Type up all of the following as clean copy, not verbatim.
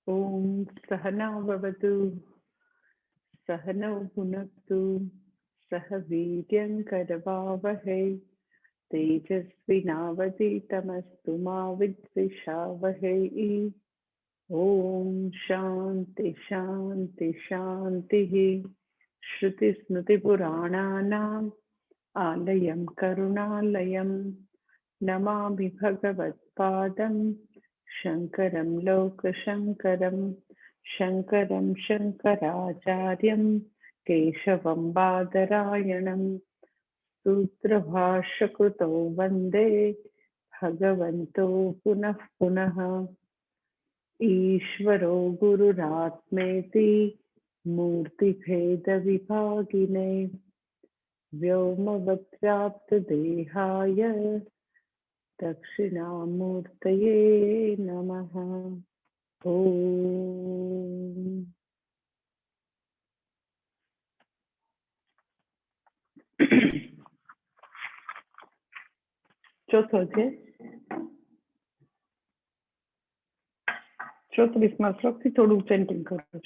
ॐ सहना भवतु सहनौ भुनक्तु सह वीर्यङ्करवावहै तेजस्विनावधीतमस्तु मा विद्विषावहै। ॐ शान्ति शान्ति शान्तिः। श्रुतिस्मृतिपुराणानाम् आलयं करुणालयं नमामि भगवत्पादं शङ्करं लोकशङ्करं शङ्करं शङ्कराचार्यं केशवं बादरायणं सूत्रभाष्यकृतौ वन्दे भगवन्तो पुनः पुनः। ईश्वरो गुरुरात्मेति मूर्तिभेदविभागिने व्योमवद्व्याप्तदेहाय दक्षिणामूर्तये नमः। ॐ ચોથો છે 34માં શ્લોકથી થોડું ચેન્ટિંગ કરું છું.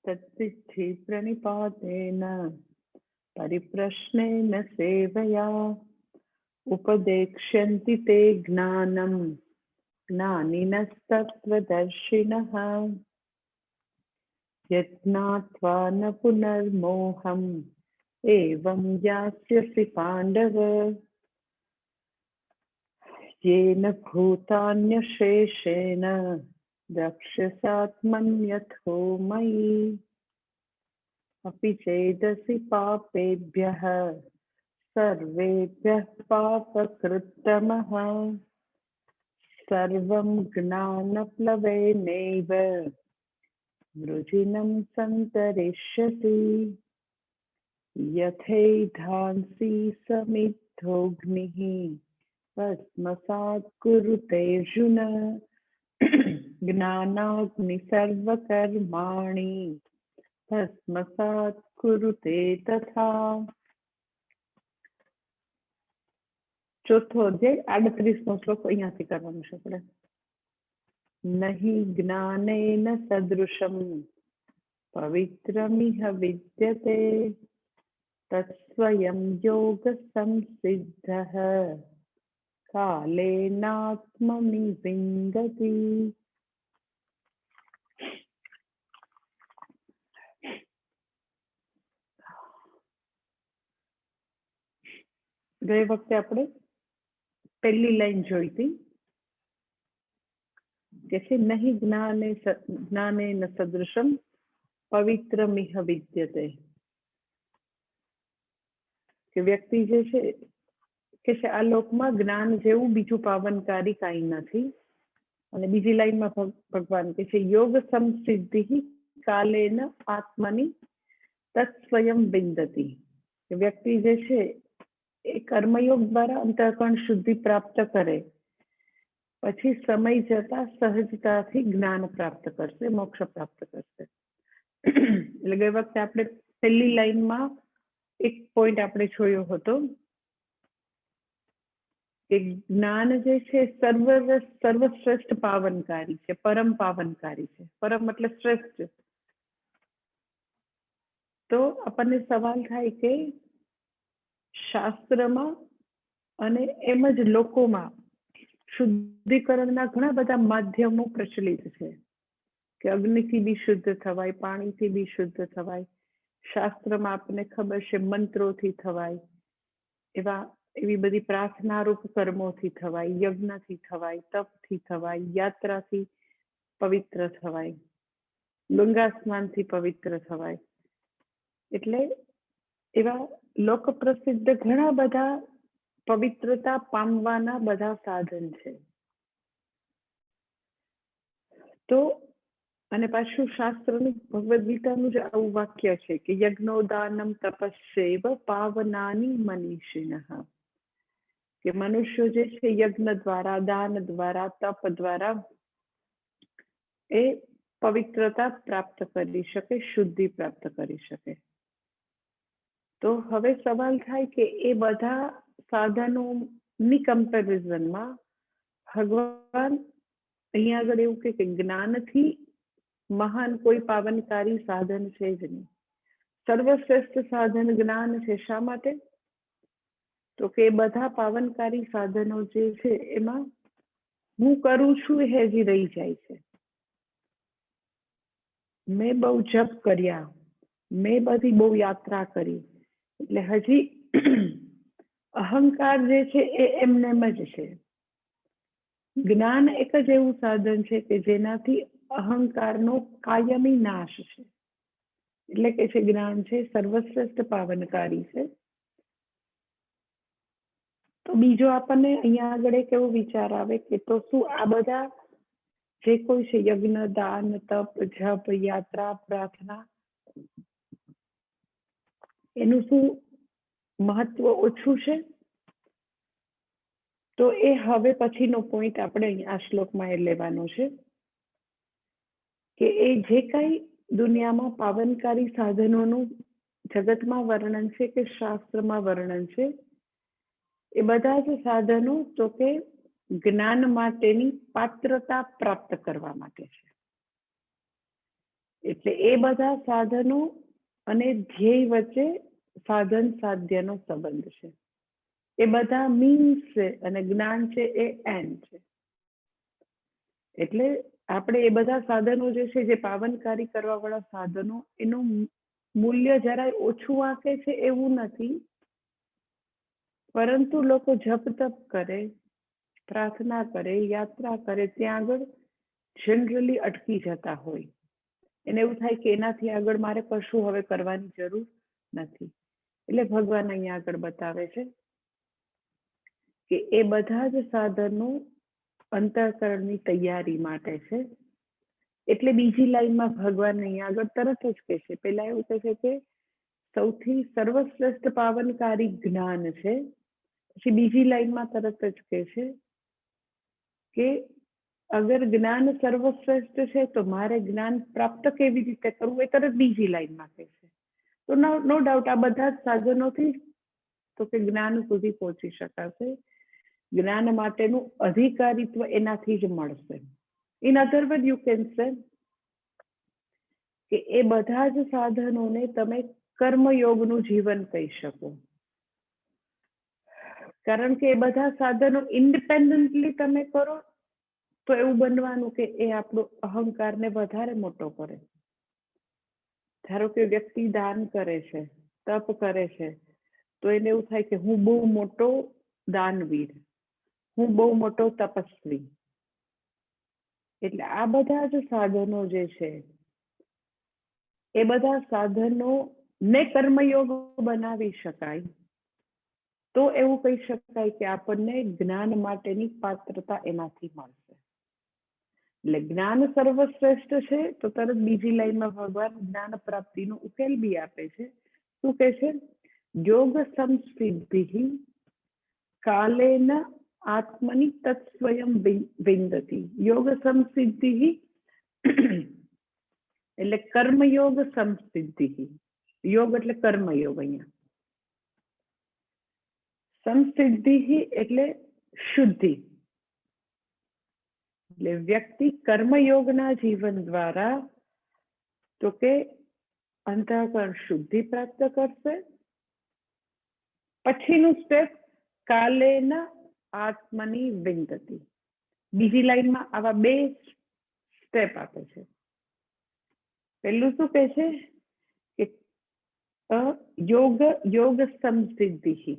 तद्विद्धि प्रणिपातेन परिप्रश्नेन सेवया उपदेक्ष्यन्ति ते ज्ञानं ज्ञानिनस्तत्त्वदर्शिनः यज्ञात्वा न पुनर्मोहम् एवं यास्यसि पाण्डव येन भूतान्यशेषेण द्रक्ष्यसात्मन्यथो मयि अपि चेदसि पापेभ्यः सर्वेभ्यः पापकृत्तमः सर्वं ज्ञानप्लवेनैव वृजिनं सन्तरिष्यसि यथैधांसि समिद्धोऽग्निः भस्मसात् कुरुते अर्जुन ज्ञानाग्नि सर्वकर्माणि भस्मसात् कुरुते तथा। ચોથો અધ્યાય 38મો શ્લોક અહીંયાથી કરવાનો છે આપણે. नहि ज्ञानेन सदृशं पवित्रमिह विद्यते तत्स्वयं योगसंसिद्धः कालेनात्मनि विन्दति। ગઈ વખતે આપણે પહેલી લાઈન જોઈ હતી કે છે નહીં જ્ઞાનેન સદૃશમ પવિત્રમિહ વિદ્યતે, કે વ્યક્તિ જે છે કે છે આ લોકમાં જ્ઞાન જેવું બીજું પાવનકારી કાંઈ નથી. અને બીજી લાઈનમાં ભગવાન કે છે યોગ સંસિદ્ધિ કાલેન આત્મની તત્સ્વયં વિંદતિ, કે વ્યક્તિ જે છે એ કર્મયોગ દ્વારા અંતઃકરણ શુદ્ધિ પ્રાપ્ત કરે પછી સમય જતા સહજતાથી જ્ઞાન પ્રાપ્ત કરશે, મોક્ષ પ્રાપ્ત કરશે. એટલે ગઈ વખતે આપણે પહેલી લાઈનમાં એક પોઈન્ટ આપણે જોયો હતો કે જ્ઞાન જે છે સર્વશ્રેષ્ઠ પાવનકારી છે, પરમ પાવનકારી છે. પરમ એટલે શ્રેષ્ઠ. તો આપણને સવાલ થાય કે શાસ્ત્રમાં અને એમ જ લોકોમાં શુદ્ધિકરણના ઘણા બધા માધ્યમો પ્રચલિત છે કે અગ્નિથી બી શુદ્ધ થવાય, પાણીથી બી શુદ્ધ થવાય. શાસ્ત્રમાં આપણને ખબર છે મંત્રોથી થવાય, એવી બધી પ્રાર્થનારૂપ કર્મોથી થવાય, યજ્ઞથી થવાય, તપથી થવાય, યાત્રાથી પવિત્ર થવાય, ગંગા સ્નાનથી પવિત્ર થવાય. એટલે એવા લોક પ્રસિદ્ધ ઘણા બધા પવિત્રતા પામવાના બધા સાધન છે. તો અને પાછું શાસ્ત્રનું ભગવદ્ ગીતાનું જ આવું વાક્ય છે કે યજ્ઞોદાનમ તપસ્યૈવ પાવનાની મનીષિણઃ, કે મનુષ્યો જે છે યજ્ઞ દ્વારા, દાન દ્વારા, તપ દ્વારા એ પવિત્રતા પ્રાપ્ત કરી શકે, શુદ્ધિ પ્રાપ્ત કરી શકે. તો હવે સવાલ થાય કે એ બધા સાધનોની કમ્પેરિઝનમાં ભગવાન અહીંયા આગળ એવું કે જ્ઞાનથી મહાન કોઈ પાવનકારી સાધન છે જ નહીં. સર્વશ્રેષ્ઠ સાધન જ્ઞાન છે. શા માટે? તો કે બધા પાવનકારી સાધનો જે છે એમાં હું કરું છું એ હજી રહી જાય છે. મેં બહુ જપ કર્યા, મેં બધી બહુ યાત્રા કરી, એટલે હજી અહંકાર જે છે એ એમનેમ જ છે. જ્ઞાન એક જ એવું સાધન છે કે જેનાથી અહંકારનો કાયમી નાશ છે. એટલે કે છે જ્ઞાન છે સર્વશ્રેષ્ઠ પાવનકારી છે. તો બીજો આપણને અહીંયા આગળ એક એવો વિચાર આવે કે તો શું આ બધા જે કોઈ છે યજ્ઞ, દાન, તપ, જપ, યાત્રા, પ્રાર્થના, એનું શું મહત્વ ઓછું છે? તો એ હવે પછીનો પોઈન્ટ આપણે આ શ્લોકમાં એ લેવાનો છે કે એ જે કઈ દુનિયામાં પાવનકારી સાધનોનું જગતમાં વર્ણન છે કે શાસ્ત્રમાં વર્ણન છે, એ બધા જ સાધનો તો કે જ્ઞાન માટેની પાત્રતા પ્રાપ્ત કરવા માટે છે. એટલે એ બધા સાધનો અને ધ્યેય વચ્ચે સાધન સાધ્યનો સંબંધ છે. એ બધા મીન્સ છે અને જ્ઞાન છે એ એન્ડ છે. એટલે આપણે એ બધા સાધનો જે છે, જે પાવનકારી કરવા વાળા સાધનો, એનું મૂલ્ય જરાય ઓછું આંકે છે એવું નથી, પરંતુ લોકો જપ તપ કરે, પ્રાર્થના કરે, યાત્રા કરે, ત્યાં આગળ જનરલી અટકી જતા હોય. એને એવું થાય કે એનાથી આગળ મારે કશું હવે કરવાની જરૂર નથી. એટલે ભગવાન અહીંયા આગળ બતાવે છે કે એ બધા જ સાધનો અંતઃકરણની તૈયારી માટે છે. એટલે બીજી લાઈનમાં ભગવાન અહીંયા આગળ તરત જ કહે છે, પેલા એવું કહે છે કે સૌથી સર્વશ્રેષ્ઠ પાવનકારી જ્ઞાન છે. પછી બીજી લાઈનમાં તરત જ કહે છે કે અગર જ્ઞાન સર્વશ્રેષ્ઠ છે તો મારે જ્ઞાન પ્રાપ્ત કેવી રીતે કરવું, એ તરત બીજી લાઈનમાં કહે છે. તો નો ડાઉટ આ બધા જ સાધનોથી તો કે જ્ઞાન સુધી પહોંચી શકાશે. જ્ઞાન માટેનું અધિકારીત્વ એનાથી જ મળશે. In other word you can say કે એ બધા જ સાધનોને તમે કર્મયોગનું જીવન કહી શકો. કારણ કે એ બધા સાધનો ઇન્ડિપેન્ડન્ટલી તમે કરો તો એવું બનવાનું કે એ આપણો અહંકારને વધારે મોટો કરે. ધારો કે વ્યક્તિ દાન કરે છે, તપ કરે છે, તો એને એવું થાય કે હું બહુ મોટો દાનવીર, હું બહુ મોટો તપસ્વી. એટલે આ બધા જ સાધનો જે છે એ બધા સાધનો ને કર્મયોગ બનાવી શકાય તો એવું કહી શકાય કે આપણને જ્ઞાન માટેની પાત્રતા એનાથી મળશે. એટલે જ્ઞાન સર્વશ્રેષ્ઠ છે તો તરત બીજી લાઈનમાં ભગવાન જ્ઞાન પ્રાપ્તિનો ઉકેલ બી આપે છે. શું કહે છે? યોગ સંસિદ્ધિ કાલેન આત્મની તત્સ્વયં વિંદતિ. યોગ સંસિદ્ધિ એટલે કર્મયોગ સંસિદ્ધિ. યોગ એટલે કર્મયોગ. અહીંયા સંસિદ્ધિ એટલે શુદ્ધિ. એટલે વ્યક્તિ કર્મયોગના જીવન દ્વારા તો કે અંતઃકરણ શુદ્ધિ પ્રાપ્ત કરશે. પછીનું સ્ટેપ કાલેના આત્મની વિંદતિ. બીજી લાઈનમાં આવા બે સ્ટેપ આપે છે. પહેલું શું કહે છે કે યોગ સંસિદ્ધિ,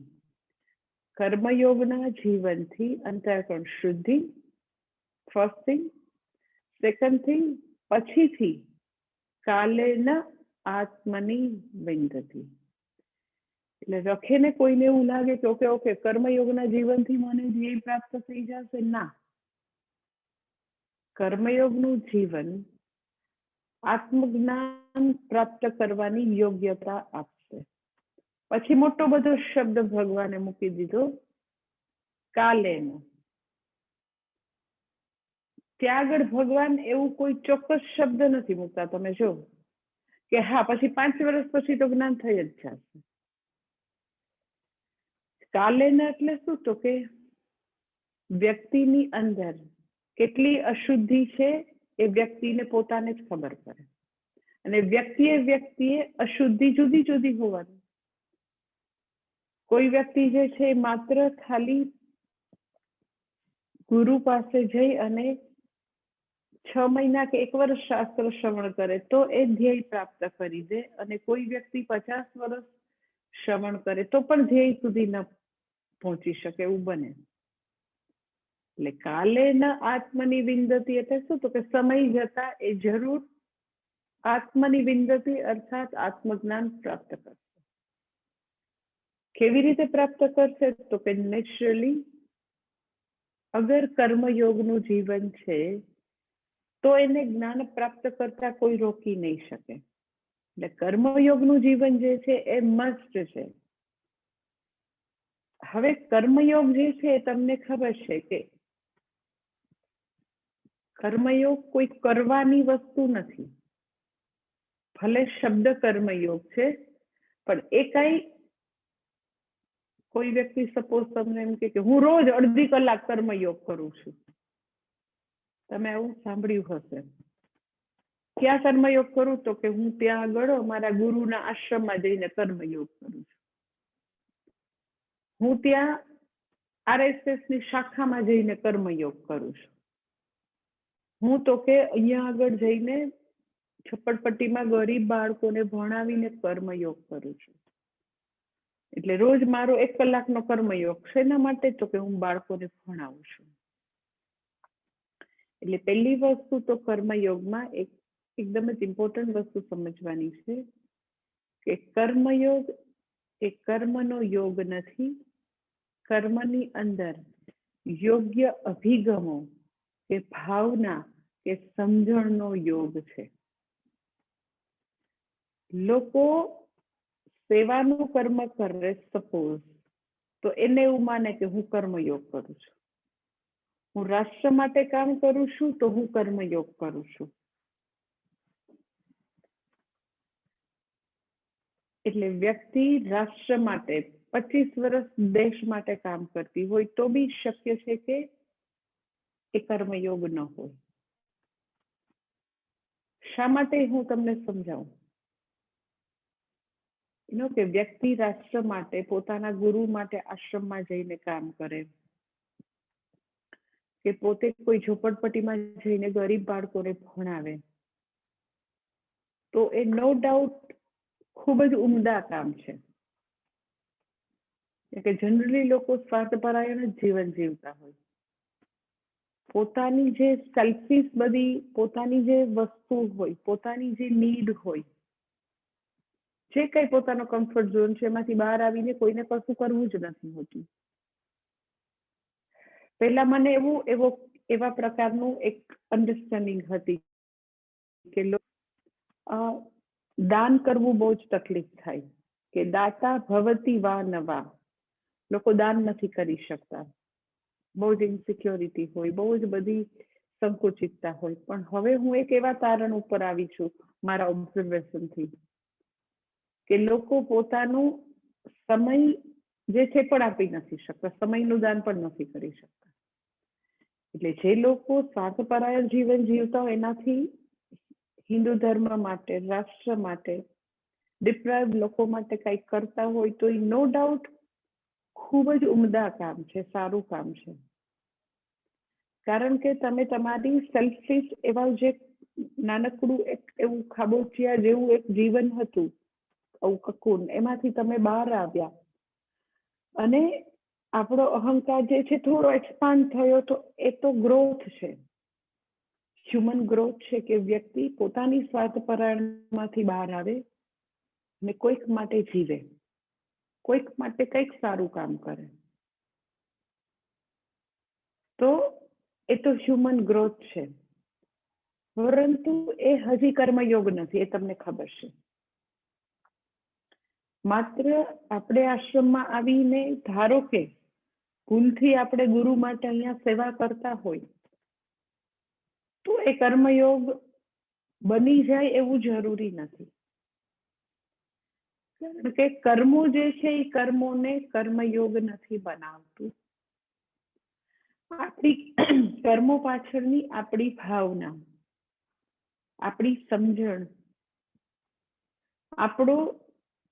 કર્મયોગના જીવનથી અંતઃકરણ શુદ્ધિ, ફર્સ્ટ થિંગ. સેકન્ડ થિંગ, પછીથી કાલેના આત્મની વિંદતિ. એટલે રખેને કોઈને એવું લાગે કે ઓકે કર્મયોગના જીવનથી મને ધ્યેય પ્રાપ્ત થઈ જશે. ના, કર્મયોગનું જીવન આત્મજ્ઞાન પ્રાપ્ત કરવાની યોગ્યતા આપશે. પછી મોટો બધો શબ્દ ભગવાને મૂકી દીધો, કાલેન. ત્યાં આગળ ભગવાન એવું કોઈ ચોક્કસ શબ્દ નથી મૂકતા. તમે જો કે હા પછી 5 વર્ષ પછી તો જ્ઞાન થઈ જ જશે. કાલેના એટલે શું? તો કે વ્યક્તિની અંદર કેટલી અશુદ્ધિ છે એ વ્યક્તિને પોતાને જ ખબર પડે. અને વ્યક્તિએ અશુદ્ધિ જુદી જુદી હોવાની. કોઈ વ્યક્તિ જે છે માત્ર ખાલી ગુરુ પાસે જઈ અને 6 મહિના કે 1 વર્ષ શાસ્ત્ર શ્રવણ કરે તો એ ધ્યેય પ્રાપ્ત કરી દે, અને કોઈ વ્યક્તિ 50 વર્ષ શ્રવણ કરે તો પણ ધ્યેય સુધી ન પહોંચી શકે એવું બને. એટલે કાલે ન આત્મની વિંદતી એટલે શું? તો કે સમય જતા એ જરૂર આત્મની વિંદતી અર્થાત આત્મજ્ઞાન પ્રાપ્ત કરશે. કેવી રીતે પ્રાપ્ત કરશે? તો કે નેચરલી, અગર કર્મયોગનું જીવન છે તો એને જ્ઞાન પ્રાપ્ત કરતા કોઈ રોકી નહીં શકે. એટલે કર્મયોગનું જીવન જે છે એ મસ્ત છે. હવે કર્મયોગ જે છે એ તમને ખબર છે કે કર્મયોગ કોઈ કરવાની વસ્તુ નથી. ભલે શબ્દ કર્મયોગ છે, પણ એ કઈ કોઈ વ્યક્તિ સપોઝ તમને એમ કે હું રોજ અડધી કલાક કર્મયોગ કરું છું. તમે આવું સાંભળ્યું હશે. ક્યાં કર્મયોગ કરું? તો કે હું ત્યાં આગળ મારા ગુરુના આશ્રમમાં જઈને કર્મયોગ કરું છું. હું ત્યાં RSSની શાખામાં જઈને કર્મયોગ કરું છું. હું તો કે અહીંયા આગળ જઈને ઝપડપટ્ટીમાં ગરીબ બાળકોને ભણાવીને કર્મયોગ કરું છું. એટલે રોજ મારો 1 કલાકનો કર્મયોગ છે. એના માટે તો કે હું બાળકોને ભણાવું છું. એટલે પહેલી વસ્તુ તો કર્મયોગમાં એકદમ જ ઇમ્પોર્ટન્ટ વસ્તુ સમજવાની છે કે કર્મયોગ એ કર્મનો યોગ નથી. કર્મની અંદર યોગ્ય અભિગમો કે ભાવના કે સમજણનો યોગ છે. લોકો સેવાનું કર્મ કરે સપોઝ, તો એને એવું માને કે હું કર્મયોગ કરું છું. હું રાષ્ટ્ર માટે કામ કરું છું તો હું કર્મયોગ કરું છું. એટલે વ્યક્તિ રાષ્ટ્ર માટે 25 વર્ષ દેશ માટે કામ કરતી હોય તો બી શક્ય છે કે એ કર્મયોગ ન હોય. શા માટે? હું તમને સમજાવું. કે વ્યક્તિ રાષ્ટ્ર માટે પોતાના ગુરુ માટે આશ્રમમાં જઈને કામ કરે, કે પોતે કોઈ ઝોપડપટ્ટીમાં જઈને ગરીબ બાળકોને ભણાવે, તો એ નો ડાઉટ ખૂબ જ ઉમદા કામ છે. કે જનરલી લોકો સ્વાર્થપરાયણ જ જીવન જીવતા હોય. પોતાની જે સેલ્ફિશ બધી પોતાની જે વસ્તુ હોય, પોતાની જે નીડ હોય, જે કઈ પોતાનો કમ્ફર્ટ ઝોન છે એમાંથી બહાર આવીને કોઈને કશું કરવું જ નથી હોતું. પહેલા મને એવા પ્રકારનું એક અન્ડરસ્ટેન્ડિંગ હતી કે દાન કરવું બહુ જ તકલીફ થાય, કે દાતા ભવતી વા નવા, લોકો દાન નથી કરી શકતા. બહુ જ ઇન્સિક્યોરિટી હોય, બહુ જ બધી સંકુચિતતા હોય. પણ હવે હું એક એવા તારણ ઉપર આવી છું મારા ઓબ્ઝર્વેશનથી કે લોકો પોતાનું સમય જે છે પણ આપી નથી શકતા, સમયનું દાન પણ નથી કરી શકતા. એટલે જે લોકો સ્વાર્થપરાયણ જીવન જીવતા હોય એનાથી હિન્દુ ધર્મ માટે, રાષ્ટ્ર માટે, ડિપ્રાઇવ્ડ લોકો માટે કંઈક કરતા હોય તો એ નો ડાઉટ ખૂબ જ ઉમદા કામ છે, સારું કામ છે. કારણ કે તમે તમારી સેલ્ફિશ એવા જે નાનકડું એક એવું ખાબોચિયા જેવું એક જીવન હતું, કકુન, એમાંથી તમે બહાર આવ્યા અને આપણો અહંકાર જે છે થોડો એક્સપાન્ડ થયો, તો એ તો ગ્રોથ છે, હ્યુમન ગ્રોથ છે કે વ્યક્તિ પોતાની સ્વાર્થપરાયણમાંથી બહાર આવે અને કોઈક માટે જીવે, કોઈક માટે કંઈક સારું કામ કરે. તો એ તો હ્યુમન ગ્રોથ છે. પરંતુ એ હજી કર્મયોગ નથી, એ તમને ખબર છે. માત્ર આપણે આશ્રમમાં આવીને ધારો કે ભૂલથી આપણે ગુરુ માટે અહીંયા સેવા કરતા હોય તો એ કર્મયોગ બની જાય એવું જરૂરી નથી. કારણ કે કર્મો જે છે એ કર્મોને કર્મયોગ નથી બનાવતું. આપણી કર્મો પાછળની આપણી ભાવના, આપણી સમજણ,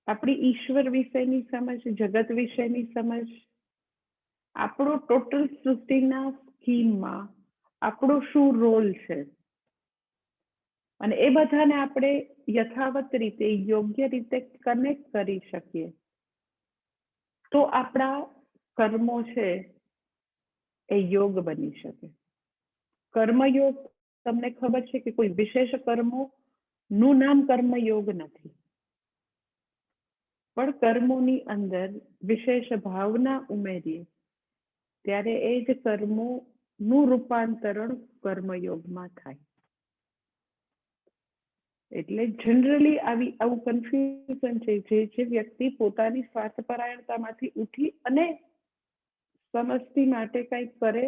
આપણી ઈશ્વર વિશેની સમજ, જગત વિશેની સમજ, આપણો ટોટલ સૃષ્ટિના સ્કીમમાં આપણો શું રોલ છે, અને એ બધાને આપણે યથાવત રીતે, યોગ્ય રીતે કનેક્ટ કરી શકીએ તો આપણા કર્મો છે એ યોગ બની શકે. કર્મયોગ, તમને ખબર છે કે કોઈ વિશેષ કર્મોનું નામ કર્મયોગ નથી, પણ કર્મોની અંદર વિશેષ ભાવના ઉમેરીએ ત્યારે એ જ કર્મોનું રૂપાંતરણ કર્મયોગમાં થાય. એટલે જનરલી આવું કન્ફ્યુઝન છે જે વ્યક્તિ પોતાની સ્વાર્થપરાયણતામાંથી ઉઠી અને સમષ્ટિ માટે કંઈક કરે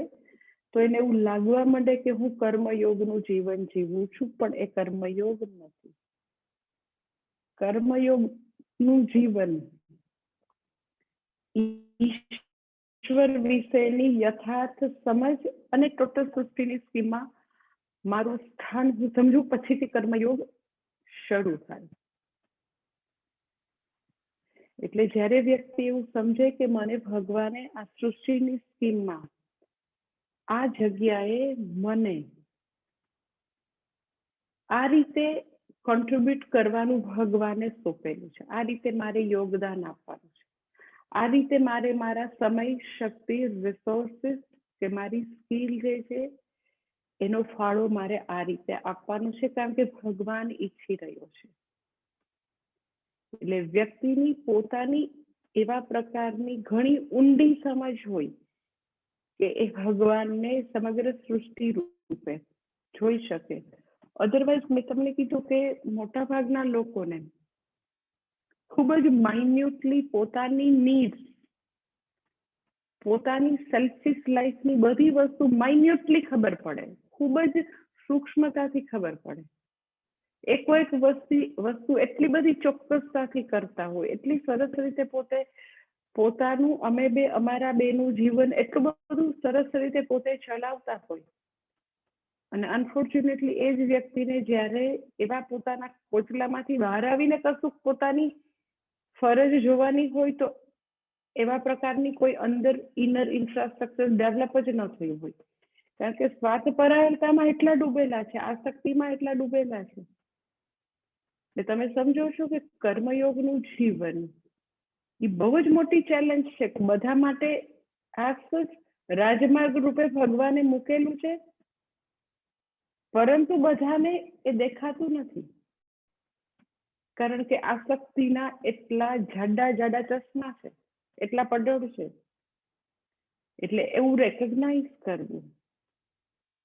તો એને એવું લાગવા માંડે કે હું કર્મયોગનું જીવન જીવું છું, પણ એ કર્મયોગ નથી. કર્મયોગનું જીવન ઈશ્વર વિશેની યથાર્થ સમજ અને ટોટલ સૃષ્ટિની સ્કીમમાં મારું સ્થાન હું સમજુ, પછીથી કર્મયોગ શરૂ થાય. એટલે જ્યારે વ્યક્તિ એવું સમજે કે મને ભગવાને આ સૃષ્ટિની સ્કીમમાં આ જગ્યાએ મને આ રીતે કોન્ટ્રીબ્યુટ કરવાનું ભગવાને સોંપેલું છે, આ રીતે મારે યોગદાન આપવાનું છે, આ રીતે મારે મારા સમય, શક્તિ, રિસોર્સિસ કે મારી સ્કિલ જે છે એનો ફાળો મારે આ રીતે આપવાનો છે, કારણ કે ભગવાન ઈચ્છી રહ્યો છે. એટલે વ્યક્તિની પોતાની એવા પ્રકારની ઘણી ઊંડી સમજ હોય કે એ ભગવાનને સમગ્ર સૃષ્ટિ રૂપે જોઈ શકે. અધરવાઇઝ મેં તમને કીધું કે મોટા ભાગના લોકોને ખૂબ જ માઇન્યુટલી પોતાની નીડ્સ, પોતાની સેલ્ફિશ લાઈફની બધી વસ્તુ માઇન્યુટલી ખબર પડે, ખૂબ જ સૂક્ષ્મતાથી ખબર પડે. એક વસ્તુ એટલી બધી ચોક્કસતાથી કરતા હોય, એટલી સરસ રીતે પોતાનું અમારા બેનું જીવન એટલું બધું સરસ રીતે પોતે ચલાવતા હોય, અને અનફોર્ચ્યુનેટલી એ જ વ્યક્તિને જ્યારે એવા પોતાના કોચલામાંથી બહાર આવીને કશું પોતાની ફરજ જોવાની હોય તો એવા પ્રકારની કોઈ અંદર ઇનર ઇન્ફ્રાસ્ટ્રક્ચર ડેવલપ જ ન થયું હોય, કારણ કે સ્વાર્થપરાયણતામાં એટલા ડૂબેલા છે, આસક્તિમાં એટલા ડૂબેલા છે. તમે સમજો છો કે કર્મયોગનું જીવન એ બહુ જ મોટી ચેલેન્જ છે. બધા માટે આ રાજમાર્ગ રૂપે ભગવાને મૂકેલું છે, પરંતુ બધાને એ દેખાતું નથી, કારણ કે આસક્તિના એટલા જાડા ચશ્મા છે, એટલા પડોળ છે. એટલે એવું રેકગ્નાઇઝ કરવું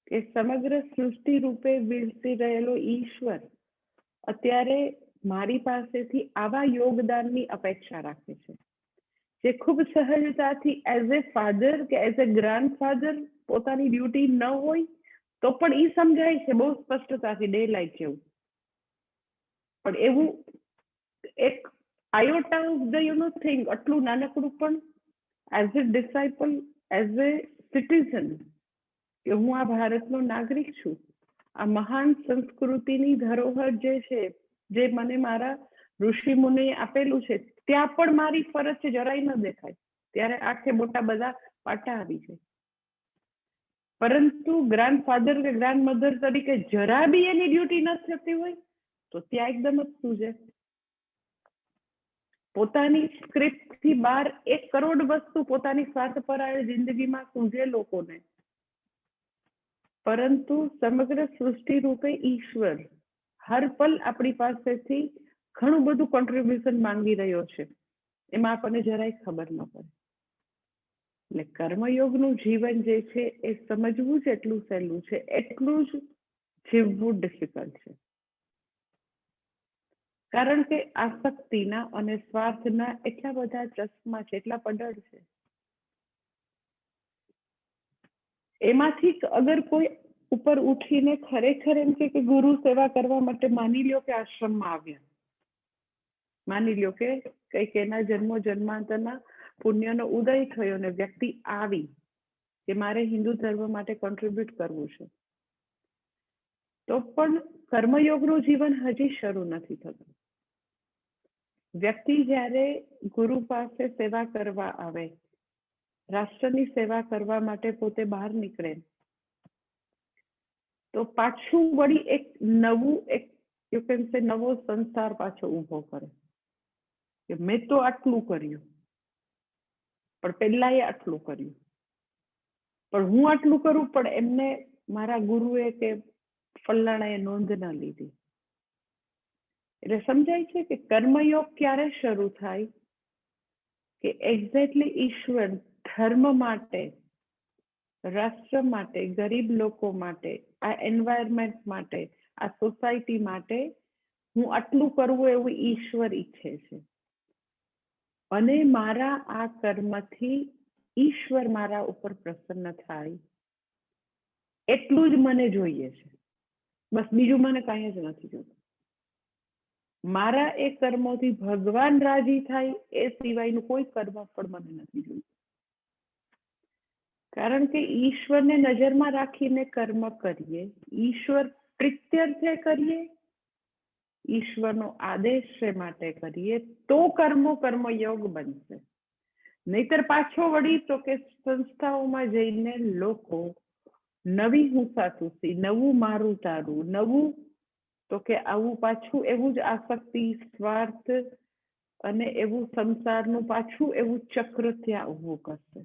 કે સમગ્ર સૃષ્ટિ રૂપે વિરસી રહેલો ઈશ્વર અત્યારે મારી પાસેથી આવા યોગદાનની અપેક્ષા રાખે છે, જે ખૂબ સહજતાથી એઝ એ ફાધર કે એઝ એ ગ્રાન્ડફાધર પોતાની ડ્યુટી ન હોય તો પણ એ સમજાય છે બહુ સ્પષ્ટતાથી, ડે લાઇટ જેવું. પણ એવું એક આયોટા ઓફ ધ થિંગ, આટલું નાનકડું પણ as a disciple, as a citizen, કે હું આ ભારતનો નાગરિક છું, આ મહાન સંસ્કૃતિની ધરોહર જે છે, જે મને મારા ઋષિ મુનિએ આપેલું છે, ત્યાં પણ મારી ફરજ છે જરાય ન દેખાય, ત્યારે આંખે મોટા બધા પાટા આવી જાય. પરંતુ ગ્રાન્ડફાધર કે ગ્રાન્ડમધર તરીકે જરા બી એની ડ્યુટી ન થતી હોય તો ત્યાં એકદમ જ સૂજે. પોતાની સ્ક્રિપ્ટથી બહાર 1 કરોડ વસ્તુ પોતાની સ્વાર્થપરાયણ જિંદગીમાં સૂજે લોકોને, પરંતુ સમગ્ર સૃષ્ટિ રૂપે ઈશ્વર હર પલ આપણી પાસેથી ઘણું બધું કોન્ટ્રીબ્યુશન માંગી રહ્યો છે, એમાં આપણને જરાય ખબર ન પડે. એટલે કર્મયોગનું જીવન જે છે એ સમજવું જ એટલું સહેલું છે, એટલું જ જીવવું ડિફિકલ્ટ છે. કારણ કે આસક્તિના અને સ્વાર્થના એટલા બધા ચશ્મા છે, એટલા પડળ છે. એમાંથી અગર કોઈ ઉપર ઉઠીને ખરેખર એમ કે ગુરુ સેવા કરવા માટે માની લ્યો કે આશ્રમમાં આવ્યા, માની લ્યો કે કંઈક એના જન્મો જન્માંતરના પુણ્યનો ઉદય થયો ને વ્યક્તિ આવી કે મારે હિન્દુ ધર્મ માટે કોન્ટ્રીબ્યુટ કરવું છે, તો પણ કર્મયોગનું જીવન હજી શરૂ નથી થતું. વ્યક્તિ જ્યારે ગુરુ પાસે સેવા કરવા આવે, રાષ્ટ્રની સેવા કરવા માટે પોતે બહાર નીકળે, તો પાછું વળી એક નવું યુ કેન સે નવો સંસાર પાછો ઊભો કરે કે મેં તો આટલું કર્યું, પણ પહેલાએ આટલું કર્યું, પણ હું આટલું કરું પણ એમને મારા ગુરુએ કે ફલાણાએ નોંધ ના લીધી. એટલે સમજાય છે કે કર્મયોગ ક્યારે શરૂ થાય કે એક્ઝેક્ટલી ઈશ્વર ધર્મ માટે, રાષ્ટ્ર માટે, ગરીબ લોકો માટે, આ એન્વાયરમેન્ટ માટે, આ સોસાયટી માટે હું આટલું કરવું એવું ઈશ્વર ઈચ્છે છે, અને મારા આ કર્મથી ઈશ્વર મારા ઉપર પ્રસન્ન થાય એટલું જ મને જોઈએ છે, બસ બીજું મને કાંઈ જ નથી જોતું. મારા એ કર્મોથી ભગવાન રાજી થાય એ સિવાયનું કોઈ કર્મ પણ મને નથી જોયું. કારણ કે ઈશ્વરને નજરમાં રાખીને કર્મ કરીએ, ઈશ્વર પ્રીત્યર્થે કરીએ, ઈશ્વરનો આદેશ માટે કરીએ તો કર્મયોગ બનશે. નહીતર પાછો વળી તો કે સંસ્થાઓમાં જઈને લોકો નવી હુંસાતુસી, નવું મારું તારું, નવું તો કે આવું પાછું એવું જ આસક્તિ, સ્વાર્થ અને એવું સંસારનું પાછું એવું ચક્ર ત્યાં ઊભું કરશે.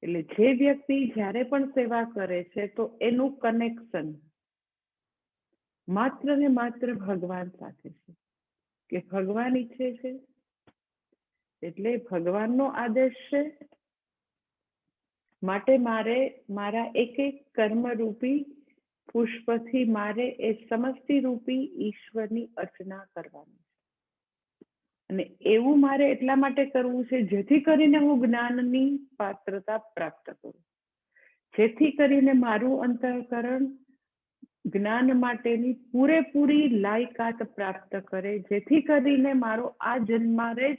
એટલે જે વ્યક્તિ જ્યારે પણ સેવા કરે છે તો એનું કનેક્શન માત્ર ને માત્ર ભગવાન સાથે છે, કે ભગવાન ઈચ્છે છે એટલે ભગવાનનો આદેશ છે, માટે મારે મારા એક એક કર્મરૂપી પુષ્પથી મારે એ સમષ્ટિ રૂપી ઈશ્વરની અર્ચના કરવાની છે. અને એવું મારે એટલા માટે કરવું છે જેથી કરીને હું જ્ઞાનની પાત્રતા પ્રાપ્ત કરું, જેથી કરીને મારું અંતઃકરણ જ્ઞાન માટેની પૂરેપૂરી લાયકાત પ્રાપ્ત કરે, જેથી કરીને મારો આ જન્મારે જ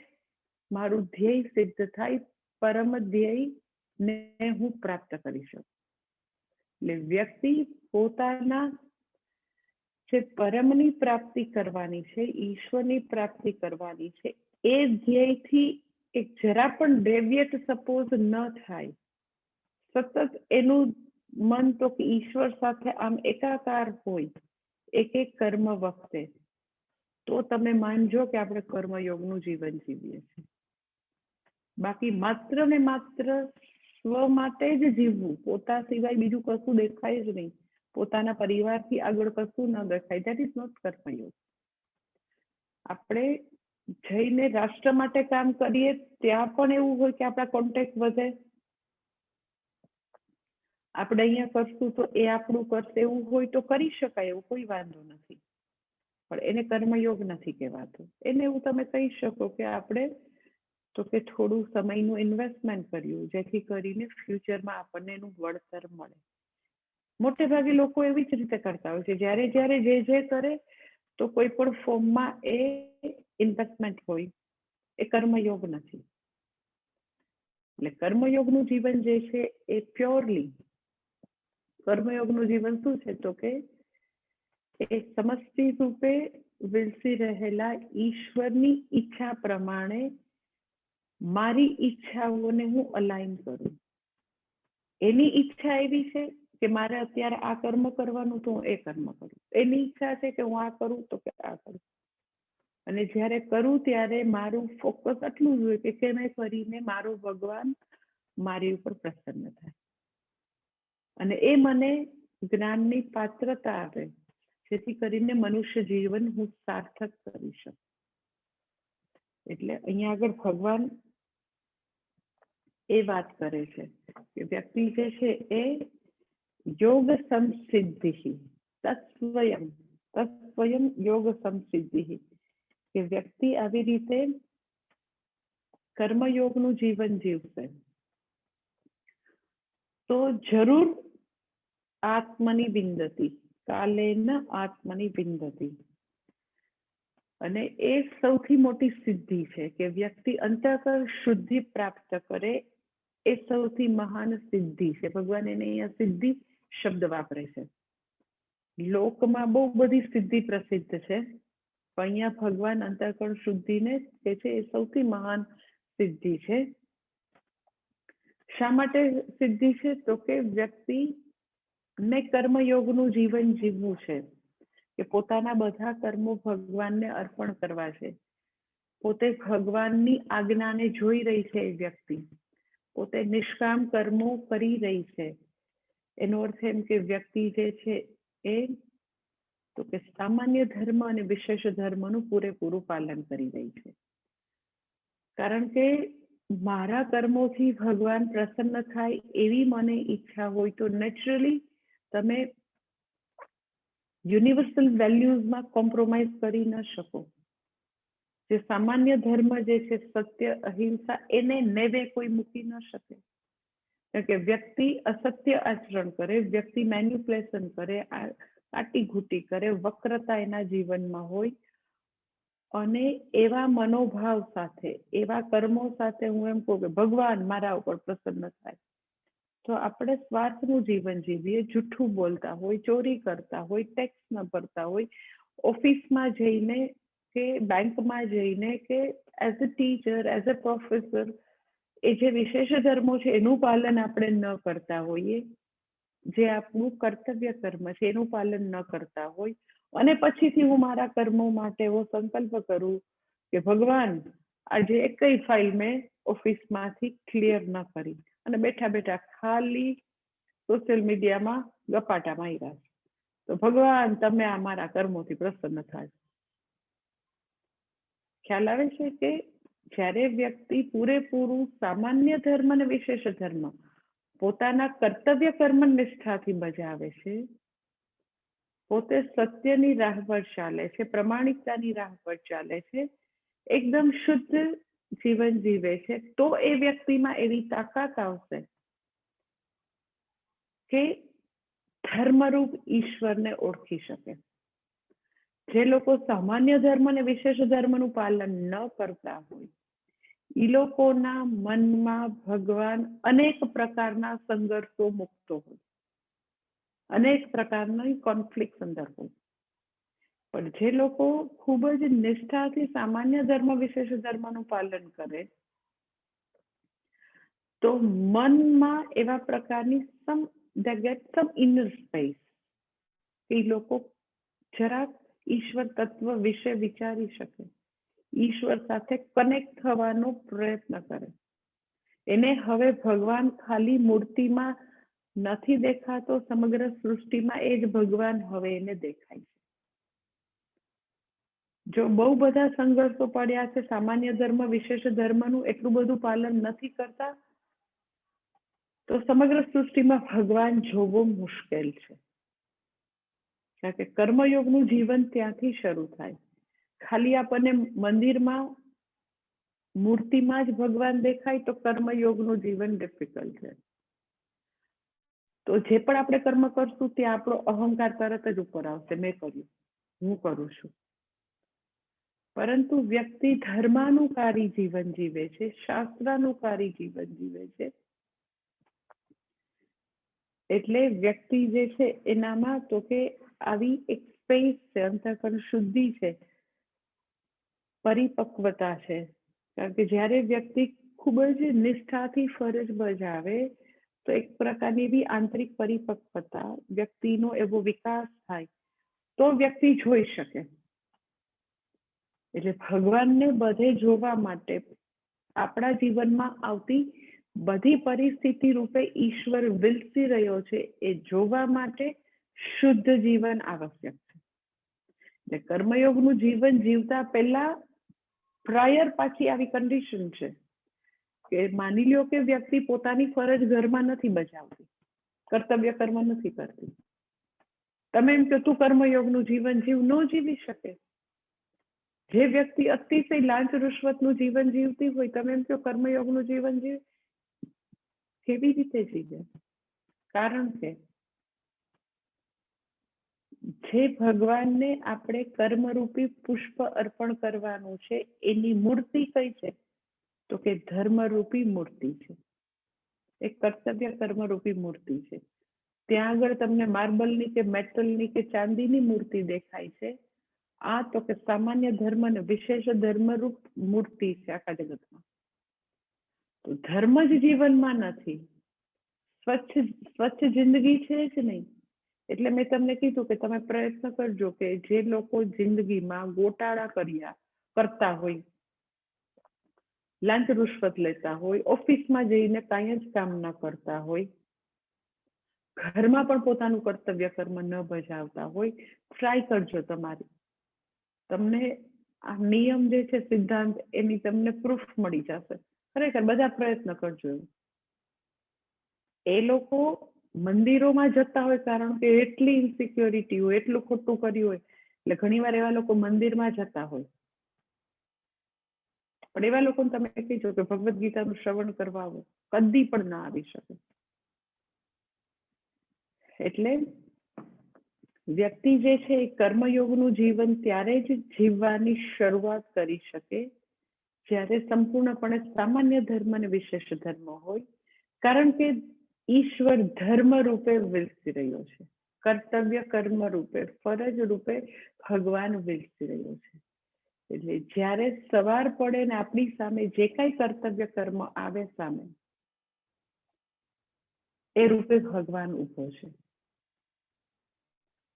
મારું ધ્યેય સિદ્ધ થાય, પરમ ધ્યેયને હું પ્રાપ્ત કરી શકું. એટલે વ્યક્તિ પોતાના જે પરમની પ્રાપ્તિ કરવાની છે, ઈશ્વરની પ્રાપ્તિ કરવાની છે, એ ધ્યેયથી એક જરા પણ ડેવિએટ સપોઝ ન થાય, સતત એનું મન તો કે ઈશ્વર સાથે આમ એકાકાર હોય એક એક કર્મ વખતે, તો તમે માનજો કે આપણે કર્મયોગનું જીવન જીવીએ છીએ. બાકી માત્ર ને માત્ર સ્વ માટે જ જીવવું, પોતા સિવાય બીજું કશું દેખાય જ નહીં, પોતાના પરિવારથી આગળ કશું ન દેખાય, ધેટ ઇઝ નોટ કર્મયોગ. આપણે જઈને રાષ્ટ્ર માટે કામ કરીએ ત્યાં પણ એવું હોય કે આપણા કોન્ટેક્ટ વધે, આપણે અહીંયા કરશું તો એ આપણું કરશે એવું હોય તો કરી શકાય, એવું કોઈ વાંધો નથી, પણ એને કર્મયોગ નથી કહેવાતું. એને એવું તમે કહી શકો કે આપણે તો કે થોડું સમયનું ઇન્વેસ્ટમેન્ટ કર્યું જેથી કરીને ફ્યુચરમાં આપણને એનું વળતર મળે. મોટે ભાગે લોકો એવી જ રીતે કરતા હોય છે, જ્યારે જે કરે તો કોઈ પણ ફોર્મમાં એ ઇન્વેસ્ટમેન્ટ હોય, એ કર્મયોગ નથી. એટલે કર્મયોગનું જીવન જે છે એ પ્યોરલી કર્મયોગનું જીવન શું છે તો કે એ સમષ્ટિ રૂપે વિલસી રહેલા ઈશ્વરની ઈચ્છા પ્રમાણે મારી ઈચ્છાઓને હું અલાઈન કરું. એની ઈચ્છા એવી છે કે મારે અત્યારે આ કર્મ કરવાનું તો હું એ કર્મ કરું, એની ઈચ્છા છે કે હું આ કરું તો કે આ કરું. અને જ્યારે કરું ત્યારે મારું ફોકસ આટલું જ હોય કે કેમ કરીને મારો ભગવાન મારી ઉપર પ્રસન્ન થાય અને એ મને જ્ઞાનની પાત્રતા આપે, જેથી કરીને મનુષ્ય જીવન હું સાર્થક કરી શકું. એટલે અહીંયા આગળ ભગવાન એ વાત કરે છે કે વ્યક્તિ જે છે એ યોગ સંસિદ્ધિ, તત્સ્વયં યોગ સંસિદ્ધિ, કે વ્યક્તિ આવી રીતે કર્મયોગનું જીવન જીવશે તો જરૂર આત્મની વિંદતી, કાલેન આત્મની વિંદતી. અને એ સૌથી મોટી સિદ્ધિ છે કે વ્યક્તિ અંતઃકરણ શુદ્ધિ પ્રાપ્ત કરે, એ સૌથી મહાન સિદ્ધિ છે. ભગવાન એને અહીંયા સિદ્ધિ શબ્દ વાપરે છે. લોકમાં બહુ બધી સિદ્ધિ પ્રસિદ્ધ છે, પણ અહીંયા ભગવાન અંતઃકરણ શુદ્ધિને કે છે એ સૌથી મહાન સિદ્ધિ છે. શા માટે સિદ્ધિ છે? તો કે વ્યક્તિને કર્મયોગનું જીવન જીવવું છે, કે પોતાના બધા કર્મો ભગવાનને અર્પણ કરવા છે. પોતે ભગવાનની આજ્ઞાને જોઈ રહી છે એ વ્યક્તિ, પોતે નિષ્કામ કર્મો કરી રહી છે. એનો અર્થ એમ કે વ્યક્તિ જે છે એ તો કે સામાન્ય ધર્મ અને વિશેષ ધર્મનું પૂરેપૂરું પાલન કરી રહી છે. કારણ કે મારા કર્મોથી ભગવાન પ્રસન્ન થાય એવી મને ઈચ્છા હોય તો નેચરલી તમે યુનિવર્સલ વેલ્યુઝમાં કોમ્પ્રોમાઇઝ કરી ન શકો. જે સામાન્ય ધર્મ જે છે સત્ય, અહિંસા, એને નેવે કોઈ મૂકી ન શકે. કારણ કે વ્યક્તિ અસત્ય આચરણ કરે, વ્યક્તિ મેન્યુપ્યુલેશન કરે, કાટીઘૂટી કરે, વક્રતા એના જીવનમાં હોય, અને એવા મનોભાવ સાથે, એવા કર્મો સાથે હું એમ કહું કે ભગવાન મારા ઉપર પ્રસન્ન થાય, તો આપણે સ્વાર્થનું જીવન જીવીએ, જૂઠું બોલતા હોય, ચોરી કરતા હોય, ટેક્સ ન ભરતા હોય, ઓફિસમાં જઈને કે બેંકમાં જઈને કે as a teacher, as a professor, એ જે વિશેષ ધર્મો છે એનું પાલન આપણે ન કરતા હોઈએ, જે આપણું કર્તવ્ય કર્મ છે એનું પાલન ન કરતા હોય, અને પછીથી હું મારા કર્મો માટે એવો સંકલ્પ કરું કે ભગવાન આજે એકઈ ફાઇલ મેં ઓફિસમાંથી ક્લિયર ન કરી અને બેઠા બેઠા ખાલી સોશિયલ મીડિયામાં ગપાટા માર્યા, તો ભગવાન તમે આ મારા કર્મોથી પ્રસન્ન થાય. ખ્યાલ આવે છે કે જ્યારે વ્યક્તિ પૂરેપૂરું સામાન્ય ધર્મ અને વિશેષ ધર્મ પોતાના કર્તવ્ય કર્મ નિષ્ઠાથી બજાવે છે, પોતે સત્યની રાહ પર ચાલે છે, પ્રમાણિકતાની રાહ પર ચાલે છે, એકદમ શુદ્ધ જીવન જીવે છે, તો એ વ્યક્તિમાં એવી તાકાત આવશે કે ધર્મરૂપ ઈશ્વરને ઓળખી શકે. જે લોકો સામાન્ય ધર્મ અને વિશેષ ધર્મનું પાલન ન કરતા હોય, એ લોકોના મનમાં ભગવાન અનેક પ્રકારના સંઘર્ષો મૂકતો હોય, અનેક પ્રકારની કોન્ફ્લિક્ટ અંદર હોય. પણ જે લોકો ખૂબ જ નિષ્ઠાથી સામાન્ય ધર્મ વિશેષ ધર્મનું પાલન કરે, તો મનમાં એવા પ્રકારની they get some inner space, એ લોકો જરાક ઈશ્વર તત્વ વિશે વિચારી શકે, ઈશ્વર સાથે કનેક્ટ થવાનો પ્રયત્ન કરે. એને હવે ભગવાન ખાલી મૂર્તિમાં નથી દેખાતો, સમગ્ર સૃષ્ટિમાં એ જ ભગવાન હવે એને દેખાય છે. જો બહુ બધા સંઘર્ષો પડ્યા છે, સામાન્ય ધર્મ વિશેષ ધર્મનું એટલું બધું પાલન નથી કરતા, તો સમગ્ર સૃષ્ટિમાં ભગવાન જોવો મુશ્કેલ છે. કારણ કે કર્મયોગનું જીવન ત્યાંથી શરૂ થાય. ખાલી આપણને મંદિરમાં મૂર્તિમાં જ ભગવાન દેખાય તો કર્મયોગનું જીવન ડિફિકલ્ટ છે. તો જે પણ આપણે કર્મ કરશું ત્યાં આપણો અહંકાર તરત જ ઉપર આવશે, મેં કર્યું, હું કરું છું. પરંતુ વ્યક્તિ ધર્માનુકારી જીવન જીવે છે, શાસ્ત્રાનુકારી જીવન જીવે છે, એટલે વ્યક્તિ જે છે એનામાં તો કે આવી એક સ્પેસ છે, અંતઃકરણ શુદ્ધિ છે, પરિપક્વતા છે. કારણ કે જ્યારે વ્યક્તિ ખૂબ જ નિષ્ઠાથી ફરજ બજાવે તો એક પ્રકારની એવી આંતરિક પરિપક્વતા, વ્યક્તિનો એવો વિકાસ થાય, તો વ્યક્તિ જોઈ શકે. એટલે ભગવાનને બધે જોવા માટે આપણા જીવનમાં આવતી બધી પરિસ્થિતિ રૂપે ઈશ્વર વિલસી રહ્યો છે, એ જોવા માટે શુદ્ધ જીવન આવશ્યક છે. એટલે કર્મયોગનું જીવન જીવતા પહેલા પ્રાયર પાછી આવી કન્ડિશન છે કે માની લ્યો કે વ્યક્તિ પોતાની ફરજ ઘરમાં નથી બજાવતી, કર્તવ્ય કર્મ નથી કરતી, તમે એમ કે તું કર્મયોગનું જીવન જીવ, ન જીવી શકે. જે વ્યક્તિ અતિશય લાંચ રૂશ્વતનું જીવન જીવતી હોય, તમે એમ કહો કર્મયોગનું જીવન જીવ, કેવી રીતે જીવે? કારણ કે જે ભગવાનને આપણે કર્મરૂપી પુષ્પ અર્પણ કરવાનું છે એની મૂર્તિ કઈ છે? તો કે ધર્મરૂપી મૂર્તિ છે, એક કર્તવ્ય કર્મરૂપી મૂર્તિ છે. ત્યાં આગળ તમને માર્બલની કે મેટલની કે ચાંદીની મૂર્તિ દેખાય છે. આ તો કે સામાન્ય ધર્મ અને વિશેષ ધર્મરૂપ મૂર્તિ છે આખા જગતમાં. તો ધર્મ જ જીવનમાં નથી, સ્વચ્છ જિંદગી છે જ નહીં. એટલે મેં તમને કીધું કે તમે પ્રયત્ન કરજો કે જે લોકો જિંદગીમાં ગોટાળા કરતા હોય, લાંચ રૂશ્વત લેતા હોય, ઓફિસમાં જઈને કાંઈ જ કામ ન કરતા હોય, ઘરમાં પણ પોતાનું કર્તવ્ય કર્મ ન બજાવતા હોય, ટ્રાય કરજો તમને આ નિયમ જે છે સિદ્ધાંત એની તમને પ્રૂફ મળી જશે. ખરેખર બધા પ્રયત્ન કરજો. એ લોકો મંદિરોમાં જતા હોય કારણ કે એટલી ઇન્સિક્યોરિટી હોય, એટલું ખોટું કર્યું હોય, એટલે ઘણીવાર એવા લોકો મંદિરમાં જતા હોય. પણ એવા લોકોને તમે કહીજો કે ભગવદ્ ગીતાનું શ્રવણ કરવા આવો, કદી પણ ના આવી શકે. એટલે વ્યક્તિ જે છે એ કર્મયોગનું જીવન ત્યારે જ જીવવાની શરૂઆત કરી શકે જ્યારે સંપૂર્ણપણે સામાન્ય ધર્મ અને વિશેષ ધર્મ હોય. કારણ કે ઈશ્વર ધર્મ રૂપે વિલસી રહ્યો છે, કર્તવ્ય કર્મ રૂપે, ફરજ રૂપે ભગવાન વિલસી રહ્યો છે. એટલે જ્યારે સવાર પડે ને આપણી સામે જે કાંઈ કર્તવ્ય કર્મ આવે સામે, એ રૂપે ભગવાન ઉભો છે.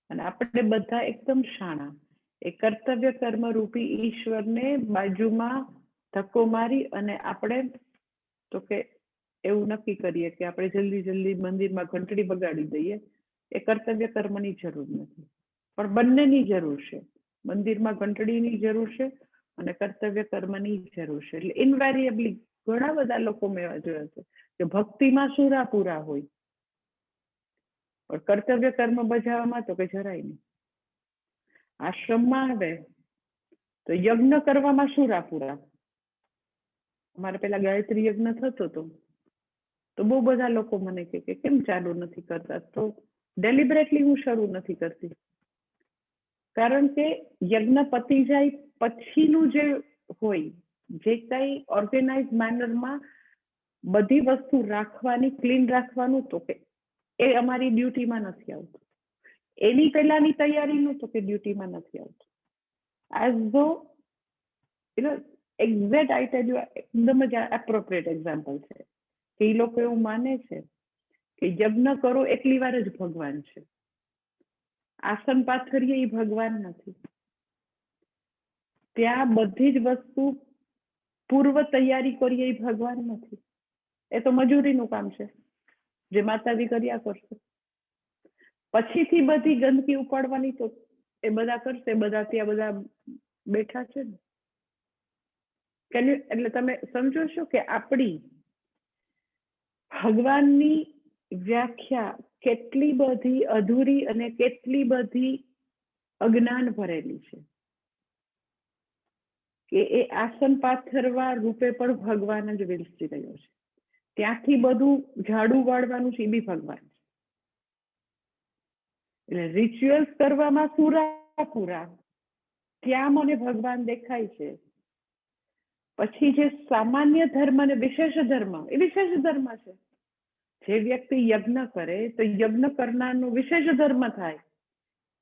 અને આપણે બધા એકદમ શાણા એ કર્તવ્ય કર્મ રૂપી ઈશ્વરને બાજુમાં ધક્કો મારી અને આપણે તો કે એવું નક્કી કરીએ કે આપણે જલ્દી મંદિરમાં ઘંટડી બગાડી દઈએ. એ કર્તવ્ય કર્મની જરૂર નથી, પણ બંનેની જરૂર છે. મંદિરમાં ઘંટડીની જરૂર છે અને કર્તવ્ય કર્મની જરૂર છે. એટલે ઇનવેરિયેબલી ઘણા બધા લોકો મેં એવા જોયા છે કે ભક્તિમાં સુરા પૂરા હોય, પણ કર્તવ્ય કર્મ બજાવવામાં તો કે જરાય નહીં. આશ્રમમાં આવે તો યજ્ઞ કરવામાં સુરા પૂરા. અમારે પેલા ગાયત્રી યજ્ઞ થતો હતો તો બહુ બધા લોકો મને કહે કે કેમ ચાલુ નથી કરતા, તો ડેલિબરેટલી હું શરૂ નથી કરતી. કારણ કે યજ્ઞ પતી જાય પછીનું જે હોય, જે કઈ ઓર્ગેનાઇઝ મેનરમાં બધી વસ્તુ રાખવાની, ક્લીન રાખવાનું, તો કે એ અમારી ડ્યુટીમાં નથી આવતું. એની પહેલાની તૈયારીનું તો કે ડ્યુટીમાં નથી આવતું. એઝ ધો એક્ઝેક્ટ આઈ ટેલ યુ, એકદમ જ એપ્રોપ્રિએટ એક્ઝામ્પલ છે કે એ લોકો એવું માને છે કે યજ્ઞ કરો એટલી વાર જ ભગવાન છે, આસન પાથરીએ એ ભગવાન નથી. ત્યાં બધી જ વસ્તુ પૂર્વ તૈયારી કરીએ એ ભગવાન નથી. એ તો મજૂરીનું કામ છે જે માતાજી કર્યા કરશે. પછીથી બધી ગંદકી ઉપાડવાની તો એ બધા કરશે, બધા ત્યાં બધા બેઠા છે ને. એટલે તમે સમજો છો કે આપણી ભગવાનની વ્યાખ્યા કેટલી બધી અધૂરી અને કેટલી બધી અજ્ઞાન ભરેલી છે કે એ આસન પાથરવા રૂપે પણ ભગવાન જ વિલસી રહ્યો છે. ત્યાંથી બધું ઝાડુ વાળવાનું છે એ બી ભગવાન છે. એટલે રિચ્યુઅલ્સ કરવામાં સુરા પૂરા, ત્યાં મને ભગવાન દેખાય છે. પછી જે સામાન્ય ધર્મ અને વિશેષ ધર્મ, એ વિશેષ ધર્મ છે. જે વ્યક્તિ યજ્ઞ કરે તો યજ્ઞ કરનારનો વિશેષ ધર્મ થાય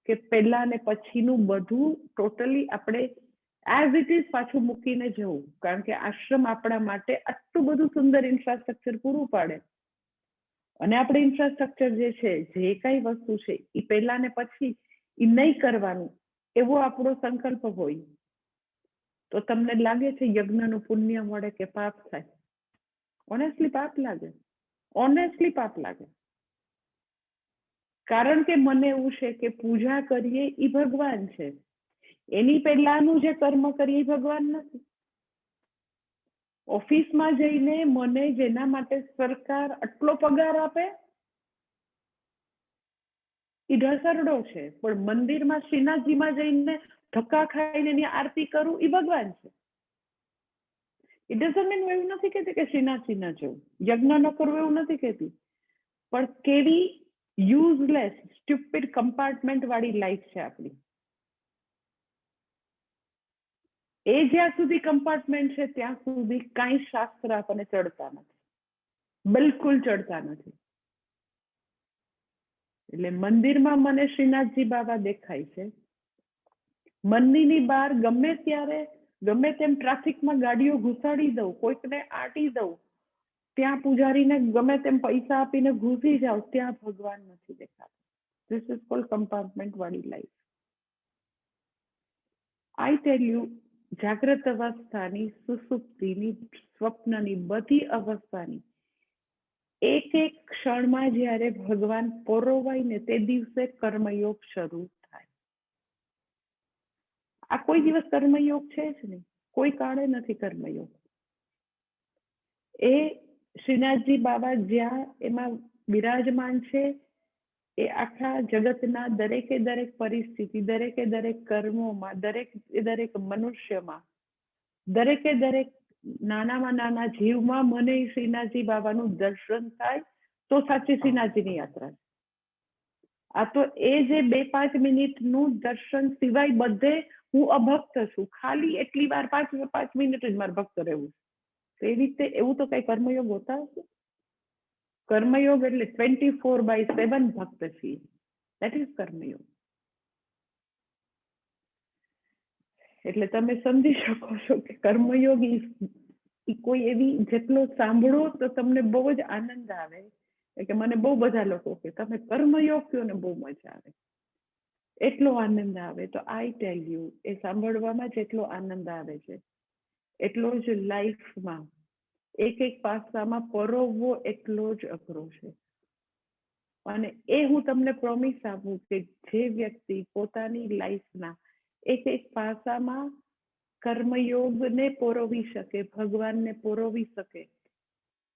કે પહેલા ને પછીનું બધું ટોટલી આપણે એઝ ઇટ ઇઝ પાછું મૂકીને જવું. કારણ કે આશ્રમ આપણા માટે આટલું બધું સુંદર ઇન્ફ્રાસ્ટ્રક્ચર પૂરું પાડે, અને આપણે ઇન્ફ્રાસ્ટ્રક્ચર જે છે, જે કઈ વસ્તુ છે એ પહેલા ને પછી એ નહીં કરવાનું એવો આપણો સંકલ્પ હોય તો તમને લાગે છે યજ્ઞનું પુણ્ય મળે કે પાપ થાય? ઓનેસ્ટલી પાપ લાગે, ઓનેસ્ટલી પાપ લાગે. કારણ કે મને એવું છે કે પૂજા કરીએ એ ભગવાન છે, એની પહેલાનું જે કર્મ કરીએ એ ભગવાન નથી. ઓફિસમાં જઈને મને જેના માટે સરકાર આટલો પગાર આપે એ ઢસરડો છે, પણ મંદિરમાં શ્રીનાથજીમાં જઈને ધક્કા ખાઈને એની આરતી કરું એ ભગવાન છે. ઇટ ડઝન્ટ મીન એવું નથી કહેતી કે શ્રીનાથજી ના જવું, યજ્ઞ ન કરવું એવું નથી કહેતી, પણ કેવી યુઝલેસ સ્ટુપિડ કમ્પાર્ટમેન્ટ વાળી લાઈફ છે આપણી. એ જ્યાં સુધી કમ્પાર્ટમેન્ટ છે ત્યાં સુધી કાંઈ શાસ્ત્ર આપણને ચડતા નથી, બિલકુલ ચડતા નથી. એટલે મંદિરમાં મને શ્રીનાથજી બાબા દેખાય છે. મંદિરની બહાર ગમે ત્યારે ગમે તેમ ટ્રાફિકમાં ગાડીઓ ઘુસાડી દઉં, કોઈકને આંટી દઉં, ત્યાં પૂજારીને ગમે તેમ પૈસા આપીને ઘૂસી જાવ, ત્યાં ભગવાન નથી દેખાતા. ધીસ ઇઝ કોલ્ડ કમ્પાર્ટમેન્ટ વાળી લાઈફ. આઈ ટેલ યુ, જાગ્રત અવસ્થાની, સુસુપ્તિની, સ્વપ્નની, બધી અવસ્થાની એક એક ક્ષણમાં જ્યારે ભગવાન પરોવાય ને તે દિવસે કર્મયોગ શરૂ થાય. આ કોઈ દિવસ કર્મયોગ છે જ નહીં, કોઈ કાળે નથી કર્મયોગ. એ શ્રીનાથજી બાબા જ્યાં એમાં બિરાજમાન છે, એ આખા જગતના દરેકે દરેક પરિસ્થિતિ, દરેકે દરેક કર્મોમાં, દરેક મનુષ્યમાં, દરેકે દરેક નાનામાં નાના જીવમાં મને શ્રીનાથજી બાબાનું દર્શન થાય તો સાચી શ્રીનાથજીની યાત્રા છે. આ તો એ જે 2-5 મિનિટનું દર્શન સિવાય બધે હું અભક્ત છું. ખાલી એટલી વાર 5 મિનિટ જ મારે ભક્ત રહેવું. એ રીતે એવું તો કઈ કર્મયોગ હોતા હશે? કર્મયોગ એટલે 24/7 ભક્ત છીએ. That is karmayoga. એટલે તમે સમજી શકો છો કે કર્મયોગ કોઈ એવી, જેટલો સાંભળો તો તમને બહુ જ આનંદ આવે. કે મને બહુ બધા લોકો કે તમે કર્મયોગ કયો ને બહુ મજા આવે, એટલો આનંદ આવે. તો આઈ ટેલ યુ, એ સાંભળવામાં જેટલો આનંદ આવે છે એટલો જ લાઈફમાં એક એક પાસામાં પરોવવો એટલો જ અઘરો છે. અને એ હું તમને પ્રોમિસ આપું કે જે વ્યક્તિ પોતાની લાઈફના એક એક પાસામાં કર્મયોગને પરોવી શકે, ભગવાનને પરોવી શકે,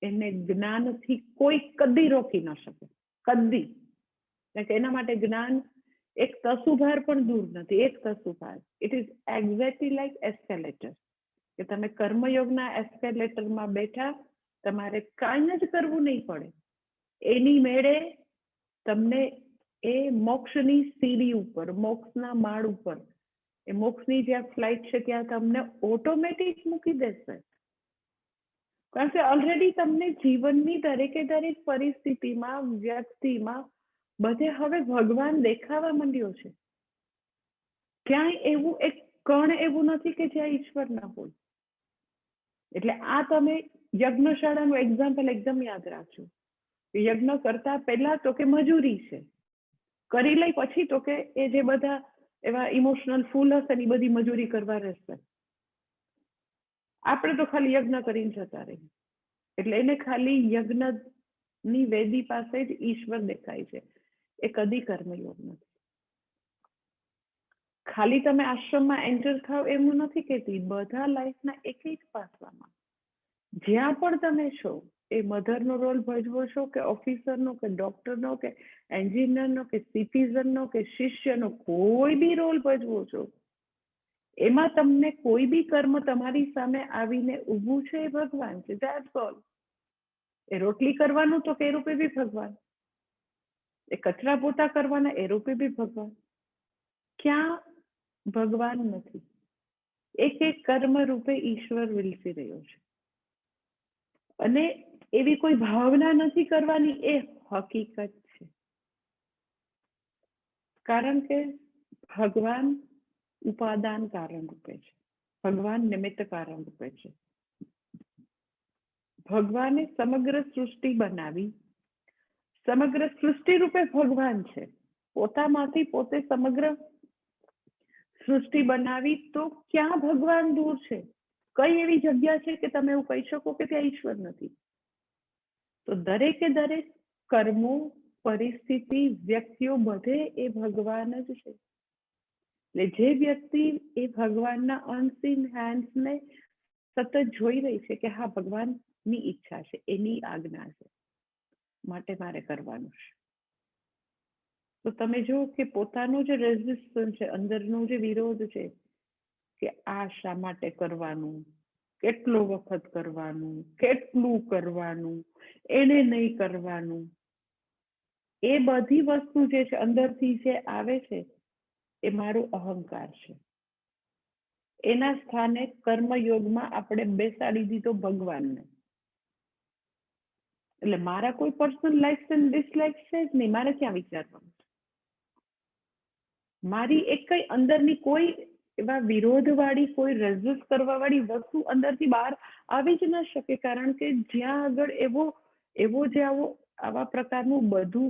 એને જ્ઞાનથી કોઈ કદી રોકી ન શકે, કદી. કારણ કે એના માટે જ્ઞાન એક તસુભાર પણ દૂર નથી, એક તસુભાર. It is exactly like escalator. કે તમે કર્મયોગના એસ્કેલેટરમાં બેઠા, તમારે કાંઈ જ કરવું નહીં પડે. એની મેળે તમને એ મોક્ષની સીડી ઉપર, મોક્ષના માળ ઉપર, એ મોક્ષની જ્યાં ફ્લાઇટ છે ત્યાં તમને ઓટોમેટિક મૂકી દેશે. કારણ કે ઓલરેડી તમને જીવનની દરેકે દરેક પરિસ્થિતિમાં, વ્યક્તિમાં, બધે હવે ભગવાન દેખાવા માંડ્યો છે. ક્યાંય એવું એક કણ એવું નથી કે જ્યાં ઈશ્વર ના હોય. એટલે આ તમે યજ્ઞશાળાનું એક્ઝામ્પલ એકદમ યાદ રાખજો. યજ્ઞ કરતા પહેલા તો કે મજૂરી છે, કરી લઈ પછી તો કે એ જે બધા એવા ઇમોશનલ ફૂલ હશે ને એ બધી મજૂરી કરવા રહેશે. આપણે તો ખાલી યજ્ઞ કરીને જતા રહીએ. એટલે એને ખાલી યજ્ઞની વેદી પાસે જ ઈશ્વર દેખાય છે. એ કદી કર્મયોગ નથી. ખાલી તમે આશ્રમમાં એન્ટર થાવ એવું નથી કહેતી. બધા લાઈફના એક એક પાસામાં જ્યાં પણ તમે છો, એ મધરનો રોલ ભજવો છો કે ઓફિસરનો કે ડોક્ટરનો કે એન્જિનિયરનો કે સિટીઝનનો કે શિષ્યનો, કોઈ બી રોલ ભજવો છો, એમાં તમને કોઈ બી કર્મ તમારી સામે આવીને ઊભું છે એ ભગવાન છે. That's all. એ રોટલી કરવાનું તો એ રૂપે બી ભગવાન, એ કચરા પોતા કરવાના એ રૂપે બી ભગવાન. ક્યાં ભગવાન નથી? એક એક કર્મ રૂપે ઈશ્વર વિલસી રહ્યો છે. અને એવી કોઈ ભાવના નથી કરવાની, એ હકીકત છે. કારણ કે ભગવાન ઉપાદાન કારણ રૂપે છે, ભગવાન નિમિત્ત કારણ રૂપે છે. ભગવાને સમગ્ર સૃષ્ટિ બનાવી, સમગ્ર સૃષ્ટિ રૂપે ભગવાન છે. પોતામાંથી પોતે સમગ્ર સૃષ્ટિ બનાવી, તો ક્યાં ભગવાન દૂર છે? કઈ એવી જગ્યા છે કે તમે એવું કહી શકો કે ત્યાં ઈશ્વર નથી? તો દરેકે દરેક કર્મો, પરિસ્થિતિ, વ્યક્તિઓ, બધે એ ભગવાન જ છે. એટલે જે વ્યક્તિ એ ભગવાનના અનસીન હેન્ડ્સને સતત જોઈ રહી છે કે હા ભગવાનની ઈચ્છા છે, એની આજ્ઞા છે, માટે મારે કરવાનું છે. તો તમે જુઓ કે પોતાનો જે રેઝિસ્ટન્સ છે, અંદરનો જે વિરોધ છે, કે આ શા માટે કરવાનું, કેટલો વખત કરવાનું, કેટલું કરવાનું, એને નહીં કરવાનું, એ બધી વસ્તુ જે છે અંદરથી જે આવે છે એ મારો અહંકાર છે. એના સ્થાને કર્મયોગમાં આપણે બેસાડી દીધો ભગવાનને. એટલે મારા કોઈ પર્સનલ લાઇક્સ એન્ડ ડિસલાઇક્સ છે જ નહીં. મારે ક્યાં વિચારવાનું? મારી એક કઈ અંદરની કોઈ એવા વિરોધવાળી, કોઈ રેઝિસ્ટ કરવાવાળી વસ્તુ અંદરથી બહાર આવી જ ન શકે. કારણ કે જ્યાં આગળ એવો જે આવા પ્રકારનું બધું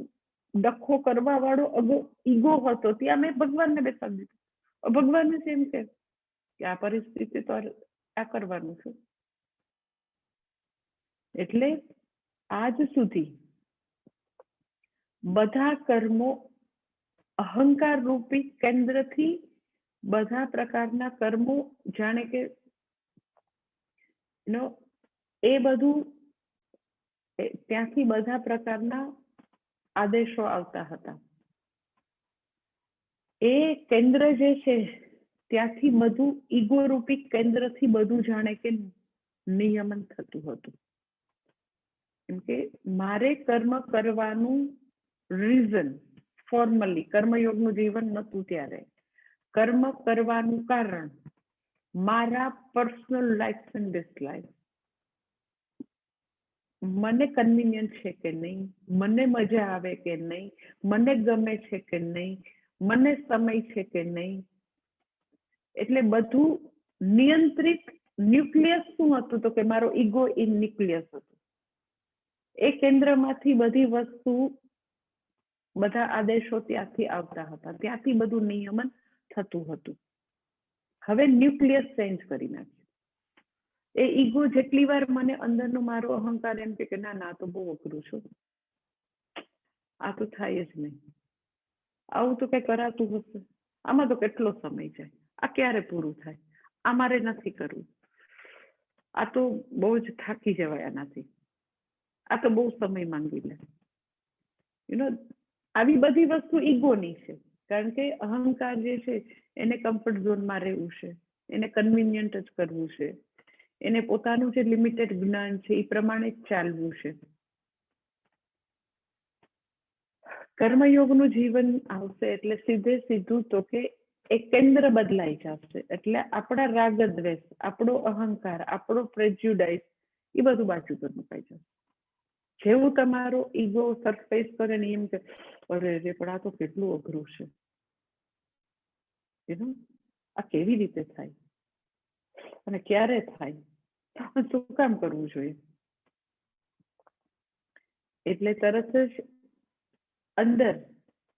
ડખો કરવા વાળો ઈગો હતો, ત્યાં મેં ભગવાનને બેસાડી દીધું. ભગવાનને એમ કે આ પરિસ્થિતિ તો આ કરવાનું છે. એટલે આજ સુધી બધા કર્મો અહંકાર રૂપી કેન્દ્રથી બધા પ્રકારના કર્મો જાણે કે એ બધું ત્યાંથી બધા પ્રકારના આદેશો આવતા હતા. એ કેન્દ્ર જે છે ત્યાંથી બધું ઈગો રૂપી કેન્દ્રથી બધું જાણે કે નિયમન થતું હતું. કેમ કે મારે કર્મ કરવાનું રીઝન ફોર્મલી કર્મયોગનું જીવન નહોતું ત્યારે. કર્મ કરવાનું કારણ મારા પર્સનલ લાઇક્સ એન્ડ ડિસલાઇક્સ. મને કન્વિનિયન્ટ છે કે નહીં, મને મજા આવે કે નહીં, મને ગમે છે કે નહીં, મને સમય છે કે નહીં. એટલે બધું નિયંત્રિત ન્યુક્લિયસ શું હતું? તો કે મારો ઈગો ઇન ન્યુક્લિયસ હતું. એ કેન્દ્રમાંથી બધી વસ્તુ, બધા આદેશો ત્યાંથી આવતા હતા, ત્યાંથી બધું નિયમન થતું હતું. હવે ન્યુક્લિયસ ચેન્જ કરી નાખ્યું. એ ઈગો જેટલી વાર મને અંદરનો મારો અહંકાર એમ કે ના ના, આ તો બહુ અઘરું છે, આ તો થાય જ નહીં, આવું તો કઈ કરાતું હશે, આમાં તો કેટલો સમય જાય, આ ક્યારે પૂરું થાય, આ મારે નથી કરવું, આ તો બહુ જ થાકી જવાય આનાથી, આ તો બહુ સમય માંગી લે. આવી બધી વસ્તુ ઈગોની છે. કારણ કે અહંકાર જે છે એને કમ્ફર્ટ ઝોનમાં રહેવું છે, એને કન્વિનિયન્ટ જ કરવું છે, એને પોતાનું જે લિમિટેડ જ્ઞાન છે એ પ્રમાણે જ ચાલવું છે. કર્મયોગનું જીવન આવશે એટલે સીધું તો કે એક કેન્દ્ર બદલાઈ જશે. એટલે આપણા રાગ દ્વેષ, આપણો અહંકાર, આપણો પ્રેજ્યુડાઇઝ એ બધું બાજુ પર મુકાઈ જશે. જેવું તમારો ઈગો સરફેસ કરે ને એમ કે અરે રે, પણ આ તો કેટલું અઘરું છે, આ કેવી રીતે થાય અને ક્યારે થાય, શું કામ કરવું જોઈએ? એટલે તરત જ અંદર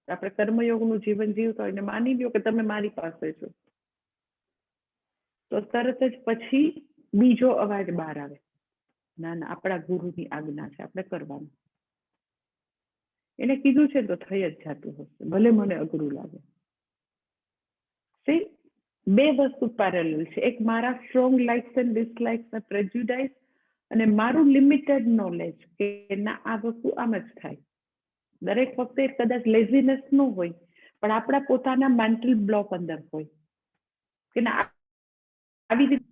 આપણે કર્મયોગનું જીવન જીવતા હોય ને માની લ્યો કે તમે મારી પાસે છો, તો તરત જ પછી બીજો અવાજ બહાર આવે, ના ના, આપણા ગુરુની આજ્ઞા છે, આપણે કરવાનું. એને કીધું છે તો થઈ જ જતું હશે, ભલે મને અઘરું લાગે. બે વસ્તુ પેરેલલ છે. એક મારા સ્ટ્રોંગ લાઇક્સ એન્ડ ડિસલાઇક્સ ને પ્રેજ્યુડાઇઝ, અને મારું લિમિટેડ નોલેજ કે ના, આ વસ્તુ આમ જ થાય. દરેક વખતે કદાચ લેઝીનેસ ન હોય, પણ આપણા પોતાના મેન્ટલ બ્લોક અંદર હોય કે ના આવી રીતે,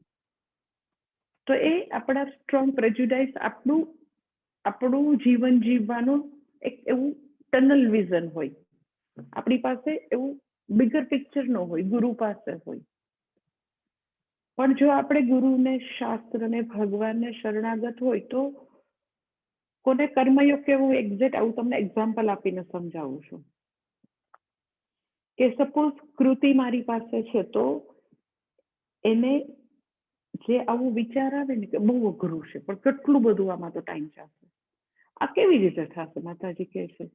તો એ આપણા સ્ટ્રોંગ પ્રેજ્યુડાઇઝ આપણું જીવન જીવવાનું એક એવું ટનલ વિઝન હોય. આપણી પાસે એવું બિગર પિક્ચર ન હોય, ગુરુ પાસે હોય. પણ જો આપણે ગુરુને, શાસ્ત્રને, ભગવાનને શરણાગત હોય તો કોને કર્મયોગ કેવું એક્ઝેક્ટ આવું તમને એક્ઝામ્પલ આપીને સમજાવું છું કે સપોઝ કૃતિ મારી પાસે છે, તો એને જે આવું વિચાર આવે ને કે બહુ અઘરું છે, પણ કેટલું બધું આમાં તો ટાઈમ જશે, આ કેવી રીતે થશે? માતાજી કહે છે.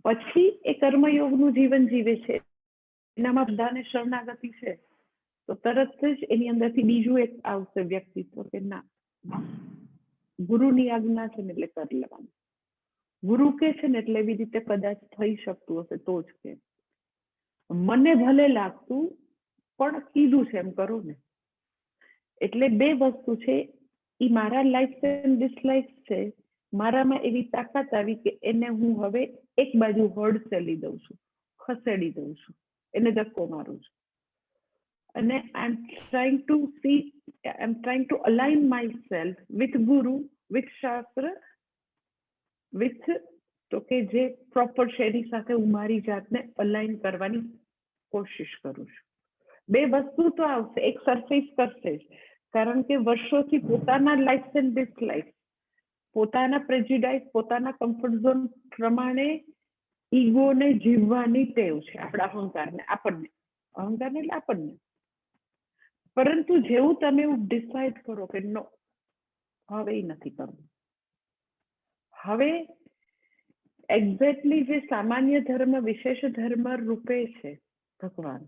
પછી એ કર્મયોગનું જીવન જીવે છે, એનામાં બધાને શરણાગતિ છે, તો તરત જ એની અંદરથી બીજું એક આવશે વ્યક્તિત્વ કે ના, ગુરુની આજ્ઞા છે ને એટલે કરી લેવાનું, ગુરુ કે છે ને એટલે એવી રીતે કદાચ થઈ શકતું હશે તો જ કે મને ભલે લાગતું, પણ કીધું છે એમ કરો ને. એટલે બે વસ્તુ છે, એ મારા લાઇક્સ એન્ડ ડિસલાઇક્સ છે, મારામાં એવી તાકાત આવી કે એને હું હવે એક બાજુ હડસેલી દઉં છું, ખસેડી દઉં છું, એને ધક્કો મારું છું. અને I am trying to align myself with guru, with shastra, with તો કે જે પ્રોપર છે એની સાથે હું મારી જાતને અલાઈન કરવાની કોશિશ કરું છું. બે વસ્તુ તો આવશે, એક સરફેસ કરશે જ, કારણ કે વર્ષોથી પોતાના લાઇક્સ એન્ડ ડિસલાઇક્સ, પોતાના પ્રેજ્યુડાઇઝ, પોતાના કમ્ફર્ટ ઝોન પ્રમાણે ઈગોને જીવવાની ટેવ છે આપણા અહંકારને, અહંકારને એટલે આપણને. પરંતુ જેવું તમે એવું ડિસાઇડ કરો કે નો, હવે એ નથી કરવું, હવે એક્ઝેક્ટલી જે સામાન્ય ધર્મ વિશેષ ધર્મ રૂપે છે ભગવાન,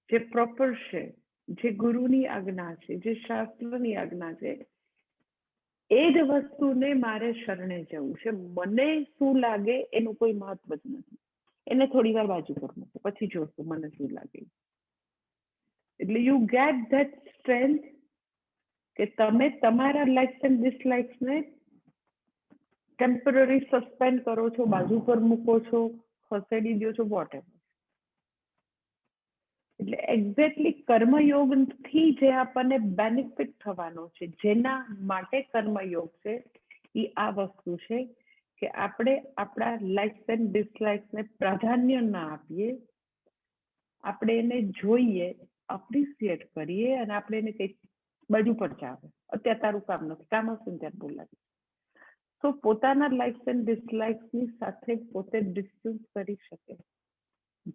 જે પ્રોપર છે, જે ગુરુની આજ્ઞા છે, જે શાસ્ત્રની આજ્ઞા છે, એ જ વસ્તુને મારે શરણે જવું છે. મને શું લાગે એનું કોઈ મહત્વ જ નથી, એને થોડી વાર બાજુ પર મૂકો, પછી જોશું મને શું લાગે. એટલે યુ ગેટ ધેટ સ્ટ્રેન્થ કે તમે તમારા લાઇક્સ એન્ડ ડિસલાઇક્સને ટેમ્પરરી સસ્પેન્ડ કરો છો, બાજુ પર મૂકો છો, ખસેડી દો છો, વોટ એવર. એટલે એક્ઝેક્ટલી કર્મયોગથી જે આપણને બેનિફિટ થવાનો છે, જેના માટે કર્મયોગ છે, એ આ વસ્તુ છે કે આપણે આપણા લાઇક્સ એન્ડ ડિસલાઇક્સને પ્રાધાન્ય ના આપીએ, આપણે એને જોઈએ, અપ્રિશિએટ કરીએ અને આપણે એને કંઈક બાજુ પર ચાલે, અત્યારે તારું કામ નથી, કામ હશે ને ત્યારે બોલાવી. તો પોતાના લાઇક્સ એન્ડ ડિસલાઇક્સની સાથે પોતે ડિસ્ટન્સ કરી શકે,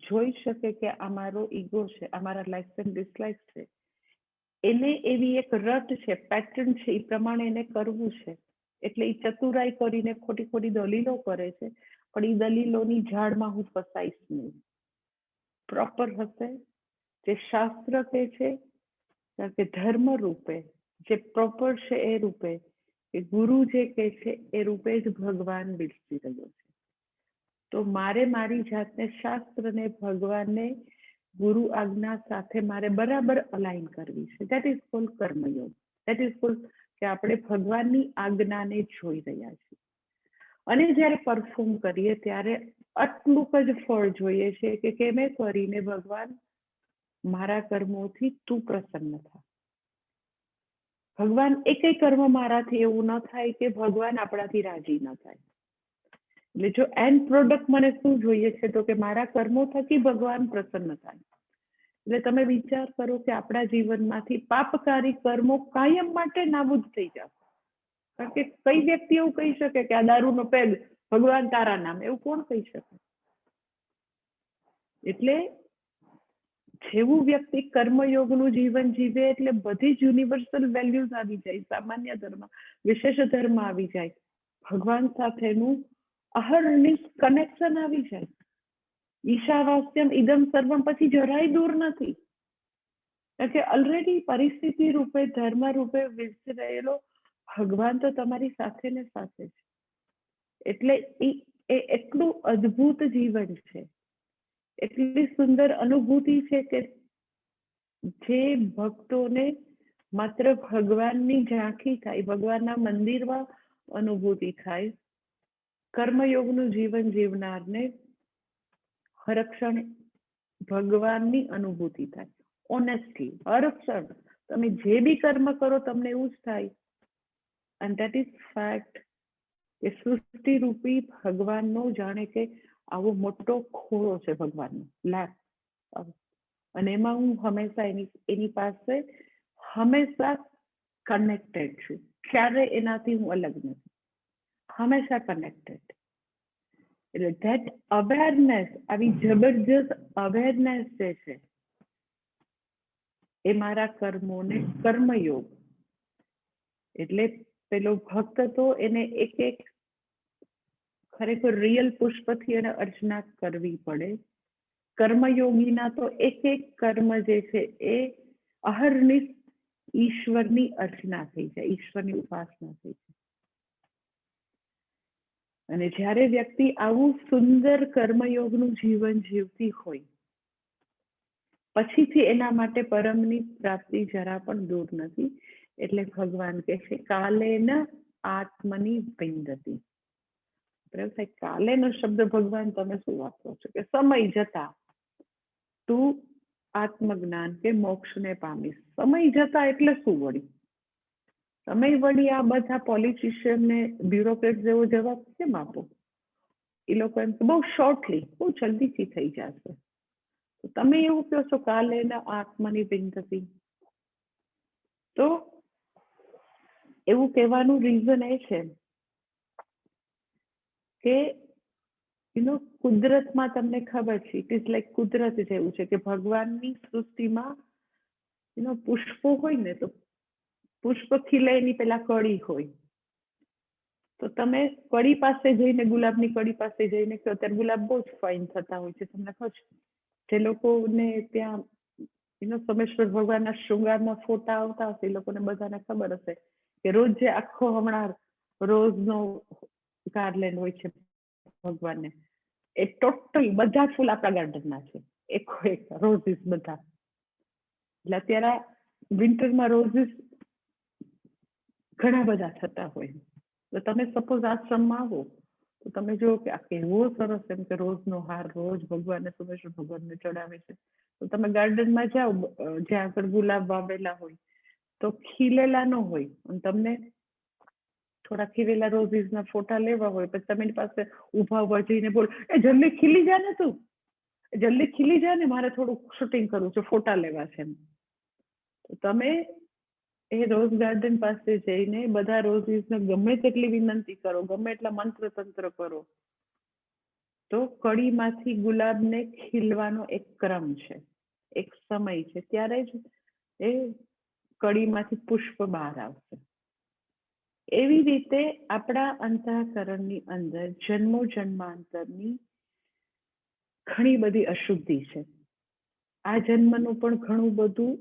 જોઈ શકે કે આ મારો ઈગો છે, આ મારા લાઇક્સ એન્ડ ડિસલાઇક્સ છે, એને એવી એક રટ છે, પેટર્ન છે, એ પ્રમાણે એને કરવું છે. એટલે એ ચતુરાઈ કરીને ખોટી ખોટી દલીલો કરે છે, પણ એ દલીલોની ઝાડમાં હું ફસાઈશ નહીં. પ્રોપર હશે જે શાસ્ત્ર કહે છે, કારણ કે ધર્મ રૂપે જે પ્રોપર છે એ રૂપે, કે ગુરુ જે કહે છે એ રૂપે જ ભગવાન વિરસી રહ્યો છે. તો મારે મારી જાતને શાસ્ત્રને, ભગવાનને, ગુરુ આજ્ઞા સાથે મારે બરાબર અલાઈન કરવી છે. That is called karmayoga. That is called કે આપણે ભગવાનની આજ્ઞાને જોઈ રહ્યા છીએ અને જ્યારે પરફોર્મ કરીએ ત્યારે આટલું જ ફળ જોઈએ છે કે કેમે કરીને ભગવાન મારા કર્મોથી તું પ્રસન્ન થા. ભગવાન એકેય કર્મ મારાથી એવું ન થાય કે ભગવાન આપણાથી રાજી ન થાય. એટલે જો એન્ડ પ્રોડક્ટ મને શું જોઈએ છે તો કે મારા કર્મો થકી ભગવાન પ્રસન્ન થાય. એટલે તમે વિચાર કરો કે આપણા જીવનમાંથી પાપકારી કર્મો કાયમ માટે નાબૂદ થઈ જશે. કારણ કે કઈ વ્યક્તિ એવું કહી શકે કે આ દારૂનો પેગ ભગવાન તારા નામ, એવું કોણ કહી શકે? એટલે જેવું વ્યક્તિ કર્મયોગનું જીવન જીવે એટલે બધી જ યુનિવર્સલ વેલ્યુઝ આવી જાય, સામાન્ય ધર્મ, વિશેષ ધર્મ આવી જાય, ભગવાન સાથેનું અહર્નિશ કનેક્શન આવી જાય. ઈશાવાસ્યમ ઇદમ સર્વમ પછી જરાય દૂર નથી, કારણ કે ઓલરેડી પરિસ્થિતિ રૂપે, ધર્મ રૂપે વિસરી રહેલો ભગવાન તો તમારી સાથે ને સાથે છે. એટલે એ એટલું અદ્ભુત જીવન છે, એટલી સુંદર અનુભૂતિ છે કે જે ભક્તોને માત્ર ભગવાનની ઝાંખી થાય, ભગવાનના મંદિરમાં અનુભૂતિ થાય, કર્મયોગનું જીવન જીવનારને હરક્ષણ ભગવાનની અનુભૂતિ થાય. ઓનેસ્ટલી હરક્ષણ તમે જે બી કર્મ કરો તમને એવું જ થાય. એન્ડ ધેટ ઇઝ ફેક્ટ કે સૃષ્ટિ રૂપી ભગવાનનો જાણે કે આવો મોટો ખોળો છે ભગવાનનો લેપ, અને એમાં હું હંમેશા એની પાસે હંમેશા કનેક્ટેડ છું. ક્યારે એનાથી હું અલગ નથી, હંમેશા કનેક્ટેડ. એટલે ધેટ અવેરનેસ, આવી જબરજસ્ત અવેરનેસ જે છે એ મારા કર્મોને કર્મયોગ, એટલે પેલો ભક્ત તો એને એક એક ખરેખર રિયલ પુષ્પથી એને અર્ચના કરવી પડે. કર્મયોગીના તો એક એક કર્મ જે છે એ અહર્નિશ ઈશ્વરની અર્ચના થઈ જાય, ઈશ્વરની ઉપાસના થઈ જાય. અને જ્યારે વ્યક્તિ આવું સુંદર કર્મયોગનું જીવન જીવતી હોય, પછીથી એના માટે પરમની પ્રાપ્તિ જરા પણ દૂર નથી. એટલે ભગવાન કહે છે કાલેન આત્મની વિંદતિ. કાલેનો શબ્દ ભગવાન તમે શું વાપરો છો? કે સમય જતા તું આત્મજ્ઞાન કે મોક્ષને પામીશ. સમય જતા એટલે શું વળી? સમય વળી આ બધા પોલિટિશિયન ને બ્યુરોક્રેટ જેવો જવાબ કેમ આપો? એ લોકો એમ કે બહુ શોર્ટલી, બહુ જલ્દીથી થઈ જશે. તો તમે એવું કહો છો કાલે ન આત્મની વિંદતિ, તો એવું કહેવાનું રીઝન એ છે કે કુદરતમાં તમને ખબર છે, ઇટ ઇઝ લાઈક કુદરત જેવું છે કે ભગવાનની સૃષ્ટિમાં પુષ્પો હોય ને, તો પુષ્પ ખીલે એની પેલા કળી હોય. તો તમે કળી પાસે જઈને, ગુલાબની કળી પાસે જઈને કે અત્યારે ગુલાબ બહુ જ ફાઇન થતા હોય છે, તમને ખબર છે. જે લોકોને ત્યાં સોમેશ્વર ભગવાનના શૃંગારના ફોટા આવતા હશે, એ લોકોને બધાને ખબર હશે કે રોજ જે આખો હમણાં રોઝનો ગાર્લેન્ડ હોય છે ભગવાનને, એ ટોટલ બધા ફૂલ આપણા ગાર્ડનના છે, એકો એક રોઝીસ બધા. એટલે અત્યારે વિન્ટરમાં રોઝીસ ઘણા બધા થતા હોય. તો તમે સપોઝ આશ્રમમાં આવો તો તમે જુઓ કે આ કેવો સરસ એમ કે રોજનો હાર રોજ ભગવાનને સોમેશ્વર ભગવાનને ચડાવે છે. તો તમે ગાર્ડનમાં જાઓ જ્યાં આગળ ગુલાબ વાવેલા હોય, તો ખીલેલા ન હોય, અને તમને થોડા ખીલેલા રોઝીસના ફોટા લેવા હોય, પછી તમે એની પાસે ઊભા જઈને બોલો, એ જલ્દી ખીલી જા ને, તું જલ્દી ખીલી જા ને, મારે થોડું શૂટિંગ કરવું છે, ફોટા લેવા છે. તો તમે એ રોઝ ગાર્ડન પાસે જઈને બધા રોઝીસને ગમે તેટલી વિનંતી કરો, ગમે એટલા મંત્ર તંત્ર કરો, તો કળીમાંથી ગુલાબને ખીલવાનો એક ક્રમ છે, એક સમય છે, ત્યારે જ એ કળીમાંથી પુષ્પ બહાર આવશે. એવી રીતે આપણા અંતઃકરણની અંદર જન્મો જન્માંતરની ઘણી બધી અશુદ્ધિ છે. આ જન્મનું પણ ઘણું બધું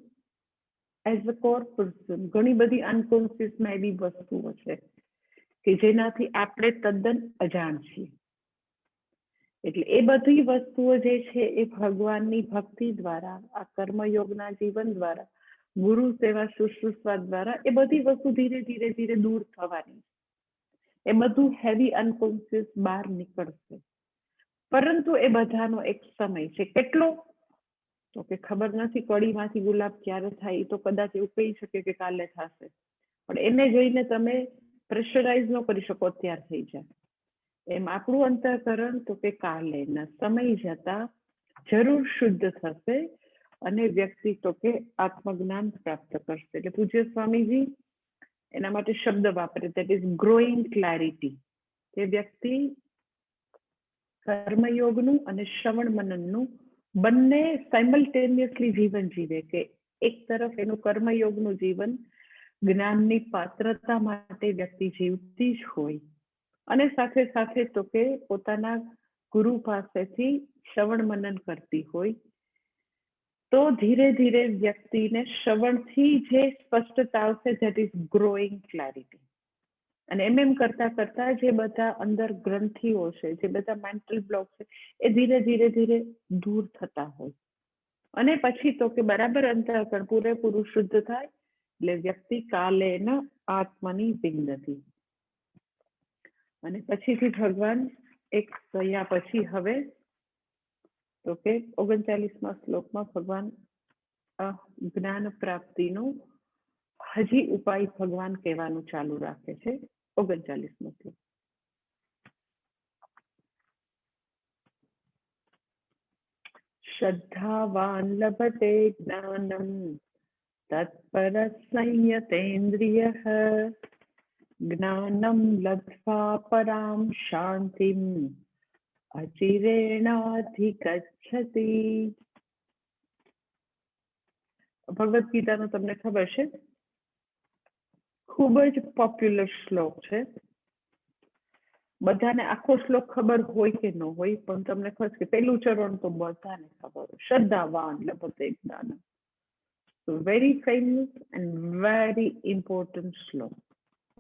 એઝ અ કોર પર્સન ઘણી બધી અનકોન્શિયસમાં એવી વસ્તુઓ છે કે જેનાથી આપણે તદ્દન અજાણ છીએ. એટલે એ બધી વસ્તુઓ જે છે એ ભગવાનની ભક્તિ દ્વારા, આ કર્મયોગના જીવન દ્વારા, ગુરુ સેવા શુશ્રૂષા દ્વારા એ બધી વસ્તુ ધીરે ધીરે ધીરે દૂર થવાની. એ બધું હેવી અનકોન્શિયસ બહાર નીકળશે, પરંતુ એ બધાનો એક સમય છે. કેટલો? તો કે ખબર નથી. કળીમાંથી ગુલાબ ક્યારે થાય એ તો કદાચ એવું કહી શકે કે કાલે થશે, પણ એને જોઈને તમે પ્રેશરાઇઝ ન કરી શકો અત્યાર થઈ જાય. એમ આપણું અંતઃકરણ તો કે કાલે ના સમય જતા જરૂર શુદ્ધ થશે અને વ્યક્તિ તો કે આત્મજ્ઞાન પ્રાપ્ત કરશે. એટલે પૂજ્ય સ્વામીજી એના માટે શબ્દ વાપરે, દેટ ઇઝ ગ્રોઈંગ ક્લેરિટી. તે વ્યક્તિ કર્મયોગનું અને શ્રવણ મનનનું બંને સાયમલ્ટેનિયસલી જીવન જીવે, કે એક તરફ એનું કર્મયોગનું જીવન જ્ઞાનની પાત્રતા માટે વ્યક્તિ જીવતી જ હોય, અને સાથે સાથે તો કે પોતાના ગુરુ પાસેથી શ્રવણ મનન કરતી હોય, તો ધીરે ધીરે વ્યક્તિને શ્રવણથી જે સ્પષ્ટતા આવશે, ધેટ ઇઝ ગ્રોઈંગ ક્લેરિટી. અને એમ કરતા કરતા જે બધા અંદર ગ્રંથિઓ છે, જે બધા મેન્ટલ બ્લોક છે, એ ધીરે ધીરે ધીરે દૂર થતા હોય, અને પછી તો કે બરાબર અંતઃકરણ પૂરેપૂરું શુદ્ધ થાય, એટલે વ્યક્તિ કાલે ન આત્મની વિંદતિ. અને પછીથી ભગવાન એક કયા પછી હવે તો કે 39મા શ્લોકમાં ભગવાન જ્ઞાન પ્રાપ્તિનો હજી ઉપાય ભગવાન કહેવાનું ચાલુ રાખે છે. 39મો શ્લોક. શ્રદ્ધાવાન લભતે જ્ઞાનમ તત્પર સંયતેન્દ્રિયઃ જ્ઞાનમ લબ્ધ્વા પરામ શાંતિમ અચિરેણાધિગચ્છતિ. ભગવદ ગીતાનો તમને ખબર છે, ખૂબ જ પોપ્યુલર શ્લોક છે. બધાને આખો શ્લોક ખબર હોય કે ન હોય, પણ તમને ખબર કે પહેલું ચરણ તો બધાને ખબર હોય, શ્રદ્ધાવાન લભતે જ્ઞાનમ. Very famous and very important shloka,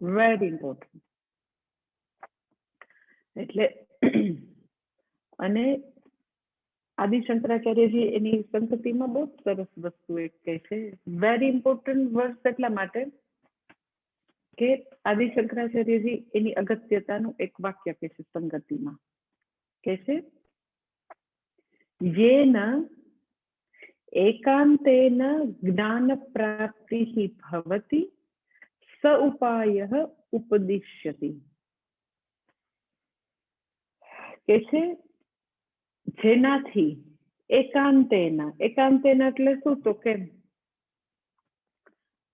very important. એટલે અને આદિ શંકરાચાર્યજી એની સંતતિમાં બહુ સરસ વસ્તુ એક કહે છે. વેરી ઇમ્પોર્ટન્ટ વર્સ એટલા માટે કે આદિ શંકરાચાર્યજી એની અગત્યતાનું એક વાક્ય કહે છે સંગતિમાં, કે છે યેન એકાંતેન જ્ઞાન પ્રાપ્તિઃ ભવતિ સ ઉપાયઃ ઉપદિશ્યતિ. કે છે જેનાથી એકાંતેના, એકાંતેના એટલે શું? તો કે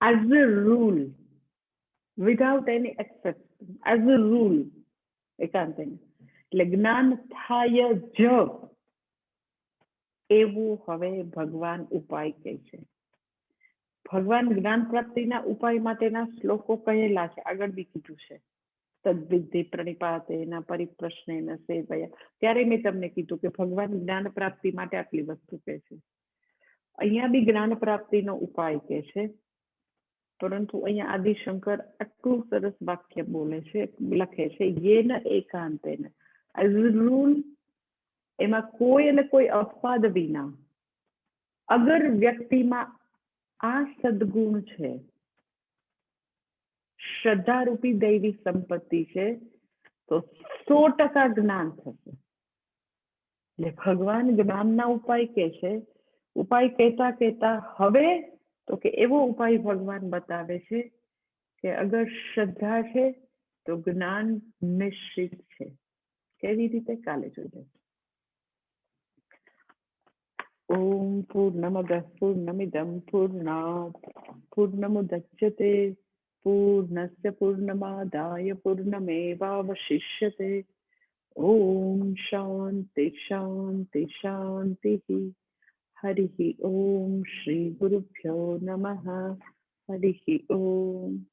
as a rule, without any exception, as a rule એકાંતેના એટલે જ્ઞાન થાય જ એવું હવે ભગવાન ઉપાય કહે છે. ભગવાન જ્ઞાન પ્રાપ્તિના ઉપાય માટેના શ્લોકો કહેલા છે, આગળ બી કીધું છે. તદ્વિધિ પ્રણિપાતેના પરિપ્રશ્નેન સેવયા, ત્યારે મેં તમને કીધું કે ભગવાન જ્ઞાન પ્રાપ્તિ માટે આટલી વસ્તુ કહે છે. અહીંયા બી જ્ઞાન પ્રાપ્તિનો ઉપાય કહે છે, પરંતુ અહીંયા આદિશંકર આટલું સરસ વાક્ય બોલે છે, લખે છે, યેન એકાંતેન, એઝ અ રૂલ, એમાં કોઈ અને કોઈ અપવાદ વિના અગર વ્યક્તિમાં આ સદગુણ છે, શ્રદ્ધારૂપી દૈવી સંપત્તિ છે, તો 100% જ્ઞાન થશે. એટલે ભગવાન જ્ઞાનના ઉપાય કે છે. ઉપાય કહેતા કહેતા હવે તો કે એવો ઉપાય ભગવાન બતાવે છે કે અગર શ્રદ્ધા છે તો જ્ઞાન નિશ્ચિત છે. કેવી રીતે? કાલે જોઈએ. ઓમ પૂર્ણમદ પૂર્ણમિદમ પૂર્ણાત પૂર્ણમુદચ્યતે પૂર્ણસ્ય પૂર્ણમાદાય પૂર્ણમેવાવશિષ્યતે. ઓમ શાંતિ શાંતિ શાંતિ. હરિ ઓમ શ્રી ગુરુભ્યો નમઃ. હરિ ઓમ.